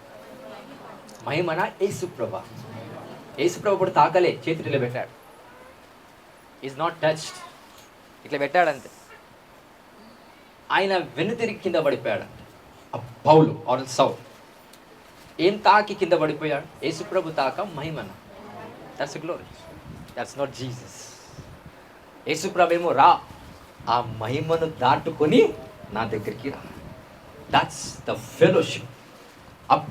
మహిమన యేసుప్రభ. యేసుప్రభు కూడా తాకలే, చేతిలో పెట్టాడు. ఈజ్ నాట్ టచ్డ్, ఇట్లా పెట్టాడు అంతే. ఆయన వెనుతిరిగి కింద పడిపోయాడు. పౌలు ఆర్ సౌల్ ఏం తాకి కింద పడిపోయాడు? యేసుప్రభు తాక మహిమన. That's glory, that's not Jesus. యేసుప్రభు ఏమో రా, ఆ మహిమను దాటుకొని నా దగ్గరికి రా. That's the fellowship.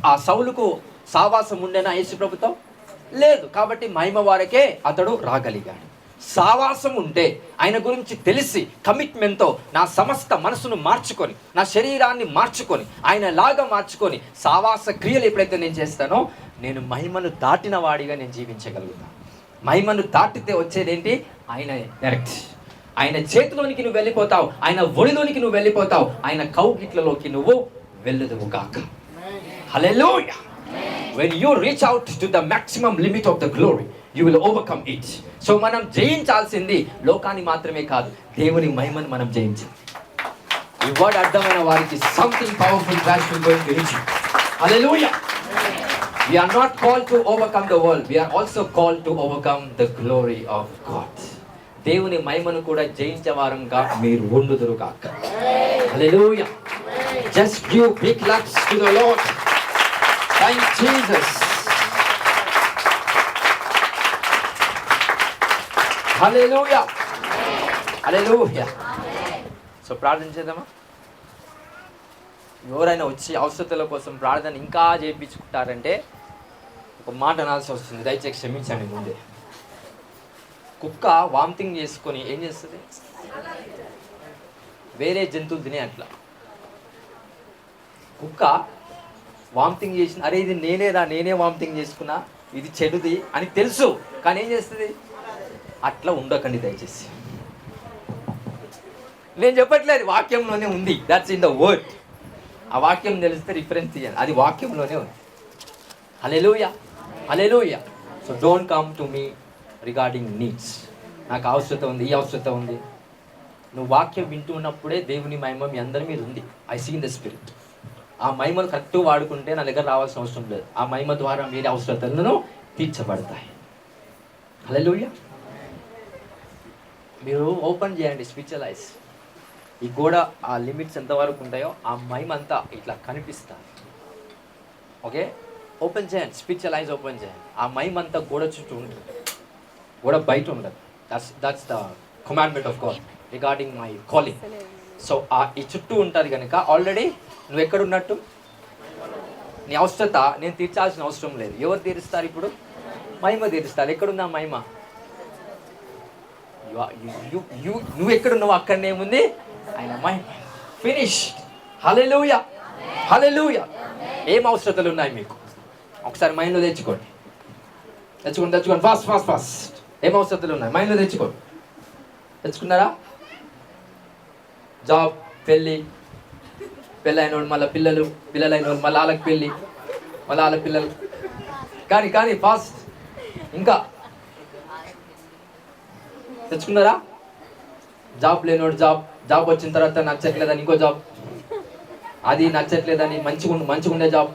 ఆ సౌలుకు సావాసం ఉండేనా యేసుప్రభుతో? లేదు. కాబట్టి మహిమ వారికే అతడు రాగలిగాడు. సావాసం ఉంటే, ఆయన గురించి తెలిసి కమిట్మెంట్తో నా సమస్త మనసును మార్చుకొని, నా శరీరాన్ని మార్చుకొని, ఆయన లాగా మార్చుకొని సావాస క్రియలు ఎప్పుడైతే నేను చేస్తానో, నేను మహిమను దాటిన వాడిగా నేను జీవించగలుగుతాను. మహిమను దాటితే వచ్చేదేంటి? ఆయన డైరెక్ట్. ఆయన చేతిలోనికి నువ్వు వెళ్ళిపోతావు, ఆయన ఒడిలోనికి నువ్వు వెళ్ళిపోతావు, ఆయన కౌగిట్లలోకి నువ్వు వెళ్ళదువు గాక. హల్లెలూయా. When you reach out to the maximum limit of the glory, you will overcome it. So మనం జయించాల్సింది లోకాన్ని మాత్రమే కాదు, దేవుని మహిమను మనం జయించాలి. ఈ వర్డ్ అర్థమైన వారికి something powerful God will going to reach you. Hallelujah. We are not called to overcome the world. We are also called to overcome the glory of God. దేవుని మహిమను కూడా జయించే వారంగా మీరు ఉండుదురు కాక. Hallelujah. Just give big claps to the Lord. Thank Jesus. Hallelujah. Hallelujah. So ప్రార్థన చేద్దామా? ఎవరైనా వచ్చి అవసరతల కోసం ప్రార్థన ఇంకా చేయించుకుంటారంటే ఒక మాట అనాల్సి వస్తుంది, దయచేసి క్షమించండి. ముందే కుక్క వామిటింగ్ చేసుకొని ఏం చేస్తుంది? వేరే జంతువులు తినే అట్లా కుక్క వామిటింగ్ చేసిన, అరే ఇది నేనే వామిటింగ్ చేసుకున్నా, ఇది చెడుది అని తెలుసు, కానీ ఏం చేస్తుంది? అట్లా ఉండకండి దయచేసి. నేను చెప్పట్లేదు, వాక్యంలోనే ఉంది. That's in the word. ఆ వాక్యం తెలిస్తే రిఫరెన్స్ తీయాలి, అది వాక్యంలోనే ఉంది. Hallelujah, hallelujah. So don't come to me regarding needs. నాకు అవసరత ఉంది, ఈ అవసరత ఉంది. నువ్వు వాక్యం వింటూ ఉన్నప్పుడే దేవుని మహిమ మీ అందరి మీద ఉంది. I see in the spirit. ఆ మహిమను కరెక్ట్గా వాడుకుంటే నా దగ్గర రావాల్సిన అవసరం లేదు. ఆ మహిమ ద్వారా మీరే అవసరతలను తీర్చబడతాయి. హల్లెలూయా. మీరు ఓపెన్ చేయండి, స్పిరిచువలైజ్. ఈ గోడ ఆ లిమిట్స్ ఎంతవరకు ఉంటాయో ఆ మహిమ అంతా ఇట్లా కనిపిస్తుంది. ఓకే, ఓపెన్ చేయండి, స్పిరిచువలైజ్ ఓపెన్ చేయండి. ఆ మహిమ అంతా గోడ చుట్టూ ఉంటుంది, గోడ బయట ఉండదు. That's the commandment of God regarding my calling. So ఈ చుట్టూ ఉంటుంది కనుక ఆల్రెడీ నువ్వు ఎక్కడున్నట్టు, నీ అవసరత నేను తీర్చాల్సిన అవసరం లేదు. ఎవరు తీరుస్తారు ఇప్పుడు? మహిమ తీరుస్తారు. ఎక్కడుందా మహిమ? నువ్వు ఎక్కడున్నావు అక్కడనే ఉంది ఆయన మహిమ. ఫినిష్. హల్లెలూయా, హల్లెలూయా. ఏం అవసరతలు ఉన్నాయి మీకు? ఒకసారి మైండ్లో తెచ్చుకోండి. ఫాస్ట్. ఏం అవసరతలు ఉన్నాయి మైండ్లో తెచ్చుకోండి. తెచ్చుకున్నారా? జాబ్, పెళ్ళైనోడు మళ్ళీ పిల్లలైనోడు మళ్ళీ వాళ్ళకి పెళ్ళి, మళ్ళీ వాళ్ళ పిల్లలు. కానీ ఫాస్ట్. ఇంకా తెచ్చుకున్నారా? జాబ్ లేనోడు జాబ్ వచ్చిన తర్వాత నచ్చట్లేదని ఇంకో జాబ్, అది నచ్చట్లేదని మంచిగా ఉండే జాబ్,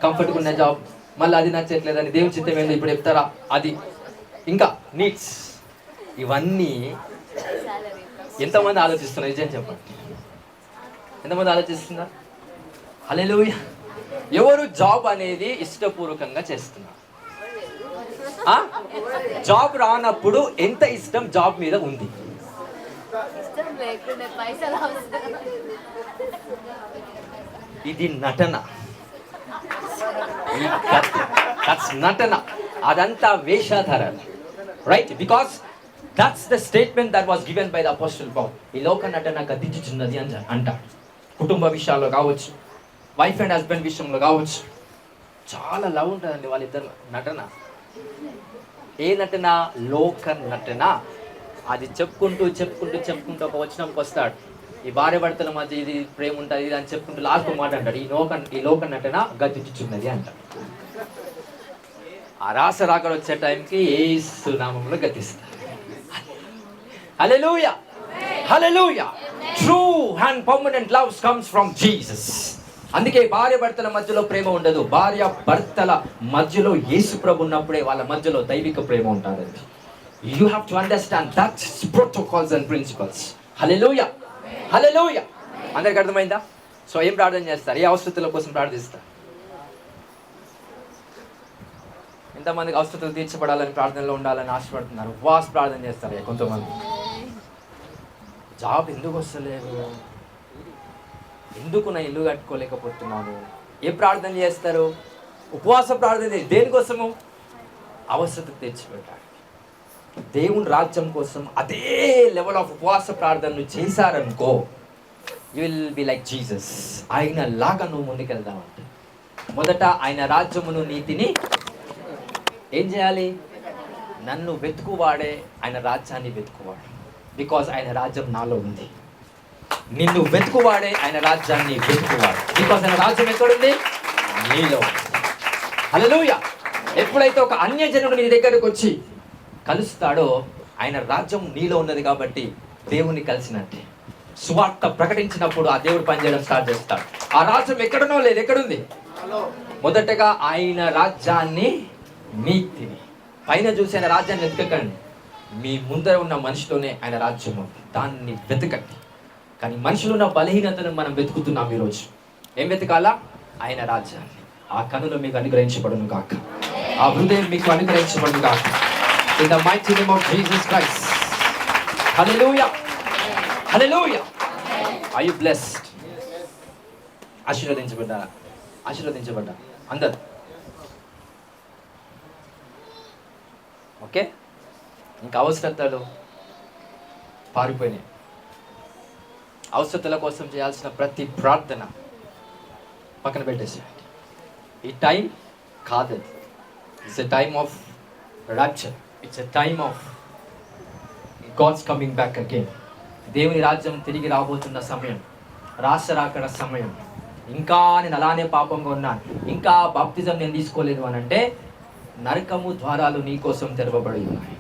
కంఫర్ట్గా ఉండే జాబ్, మళ్ళీ అది నచ్చట్లేదని దేవుని చిత్తం ఏందో ఇప్పుడు చెప్తారా అది. ఇంకా నీడ్స్. ఇవన్నీ ఎంతమంది ఆలోచిస్తున్నారు? నిజం చెప్పండి, ఎంతమంది ఆలోచిస్తున్నారు? హల్లెలూయా. ఎవరు జాబ్ అనేది ఇష్టపూర్వకంగా చేస్తున్నారు? జాబ్ రానప్పుడు ఎంత ఇష్టం జాబ్ మీద ఉంది? ఇది నటన, నటన. అదంతా వేషధారణ. Right? Because that's the statement that was given by the apostle Paul. ఈ లోక నటన గతించుచున్నది అని అంటాడు. కుటుంబ విషయాల్లో కావచ్చు, వైఫ్ అండ్ హస్బెండ్ విషయంలో కావచ్చు, చాలా లవ్ ఉంటుందండి వాళ్ళిద్దరు నటన. ఏ నటన? లోక నటన. అది చెప్పుకుంటూ ఒక వచనంకి వస్తాడు. ఈ భార్య భర్తల మధ్య ఇది ప్రేమ ఉంటుంది ఇది అని చెప్పుకుంటూ లాస్ట్ మాట అంటాడు, ఈ లోక నటన గతించుచున్నది అంటాడు. ఆ రాకడ వచ్చే టైంకి యేసు నామములో గతిస్తారు. Hallelujah, hallelujah. True and permanent love comes from Jesus. అందుకే భార్య భర్తల మధ్యలో ప్రేమ ఉండదు. భార్య భర్తల మధ్యలో యేసు ప్రభు ఉన్నప్పుడే వాళ్ళ మధ్యలో దైవిక ప్రేమ ఉంటుందండి. You have to understand that's protocols and principles. Hallelujah, hallelujah. అందరికి అర్థమైందా? సో ఏం ప్రార్థన చేస్తారు? ఏ అవసరతల కోసం ప్రార్థిస్తారు? ఎంతమందికి అవసరతలు తీర్చబడాలని ప్రార్థనలో ఉండాలని ఆశపడుతున్నారు? ఉపవాస ప్రార్థన చేస్తారు కొంతమంది. జాబ్ ఎందుకు వస్తలేదు? ఎందుకు నా ఇల్లు కట్టుకోలేకపోతున్నాను? ఏ ప్రార్థన చేస్తారు? ఉపవాస ప్రార్థన. దేనికోసము? అవసరత తెచ్చిపెట్టాలి. దేవుని రాజ్యం కోసం అదే లెవెల్ ఆఫ్ ఉపవాస ప్రార్థనలు చేశారనుకో, you will be like Jesus. ఆయన లాగా నువ్వు ముందుకెళ్దామంటే మొదట ఆయన రాజ్యమును నీతిని ఏం చేయాలి? నన్ను వెతుకువాడే ఆయన రాజ్యాన్ని వెతుకువాడు. బికాజ్ ఆయన రాజ్యం నాలో ఉంది. నిన్ను వెతుకువాడే ఆయన రాజ్యాన్ని వెతుకువాడు. బికాజ్ ఆయన రాజ్యం ఎక్కడుంది? నీలో. హల్లెలూయా. ఎప్పుడైతే ఒక అన్యజనుడు నీ దగ్గరకు వచ్చి కలుస్తాడో ఆయన రాజ్యం నీలో ఉన్నది కాబట్టి దేవుని కలిసినట్టే. సువార్త ప్రకటించినప్పుడు ఆ దేవుడు పనిచేయడం స్టార్ట్ చేస్తాడు. ఆ రాజ్యం ఎక్కడునో లేదు, ఎక్కడుంది? మొదటగా ఆయన రాజ్యాన్ని, నీతిని. పైన చూసి ఆయన రాజ్యాన్ని వెతకండి. మీ ముందర ఉన్న మనిషిలోనే ఆయన రాజ్యం ఉంది, దాన్ని వెతకండి. కానీ మనుషులు ఉన్న బలహీనతను మనం వెతుకుతున్నాం ఈరోజు. ఏం వెతకాలా? ఆయన రాజ్యాన్ని. ఆ కనులు మీకు అనుగ్రహించబడును గాక, ఆ హృదయం మీకు అనుగ్రహించబడును గాక. In the mighty name of Jesus Christ. Hallelujah, hallelujah. Are you blessed? ఆశీర్వదించబడ్డారా? ఆశీర్వదించబడ్డా అందరు? ఓకే. ఇంకా అవసరతలు పారిపోయినాయి. అవసరతల కోసం చేయాల్సిన ప్రతి ప్రార్థన పక్కన పెట్టేసేయండి. ఈ టైం కాదది. It's a time of rapture. It's a time of God's coming back again. దేవుని రాజ్యం తిరిగి రాబోతున్న సమయం, రాకడ సమయం. ఇంకా నేను అలానే పాపంగా ఉన్నాను, ఇంకా బాప్తిజం నేను తీసుకోలేదు అని అంటే నరకము ద్వారాలు నీ కోసం తెరవబడి ఉన్నాయి.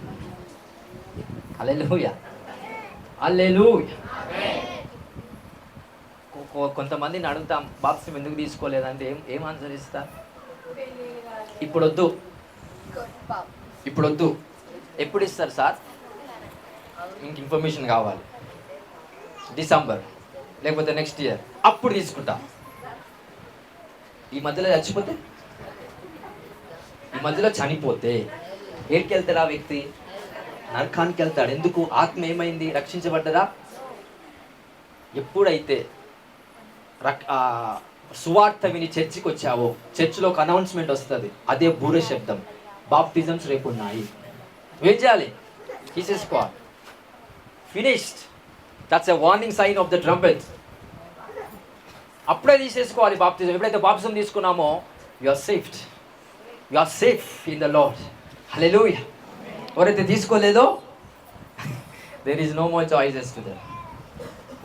హల్లెలూయా, హల్లెలూయా. కొంతమందిని అడుగుతాం, బాప్తిజం ఎందుకు తీసుకోలేదంటే ఏం ఆన్సర్ ఇస్తారు? ఇప్పుడొద్దు, ఇప్పుడొద్దు. ఎప్పుడు ఇస్తారు సార్? ఇంక ఇన్ఫర్మేషన్ కావాలి. డిసెంబర్ లేకపోతే నెక్స్ట్ ఇయర్, అప్పుడు తీసుకుంటా. ఈ మధ్యలో చచ్చిపోతే, ఈ మధ్యలో చనిపోతే ఏడికి వెళ్తాడు ఆ వ్యక్తి? నరకానికి వెళ్తాడు. ఎందుకు? ఆత్మ ఏమైంది? రక్షించబడ్డదా? ఎప్పుడైతే సువార్త విని చర్చికి వచ్చావో, చర్చిలో ఒక అనౌన్స్మెంట్ వస్తుంది, అదే బూర శబ్దం. బాప్టిజమ్స్ రేపు ఉన్నాయి. ఏం చేయాలి? తీసేసుకోవాలి. Finished. That's a warning sign of the trumpet. అప్పుడే తీసేసుకోవాలి బాప్టిజం. ఎప్పుడైతే బాప్టిజం తీసుకున్నామో you are saved, you are safe in the Lord. Hallelujah. ఎవరైతే తీసుకోలేదో there is no more choices to them.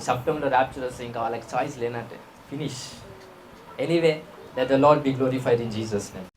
సెప్టెంబర్లో ర్యాప్చర్ వస్తే ఇంకా వాళ్ళకి చాయిస్ లేనట్టే. Finish. Anyway, let the Lord be glorified in Jesus name.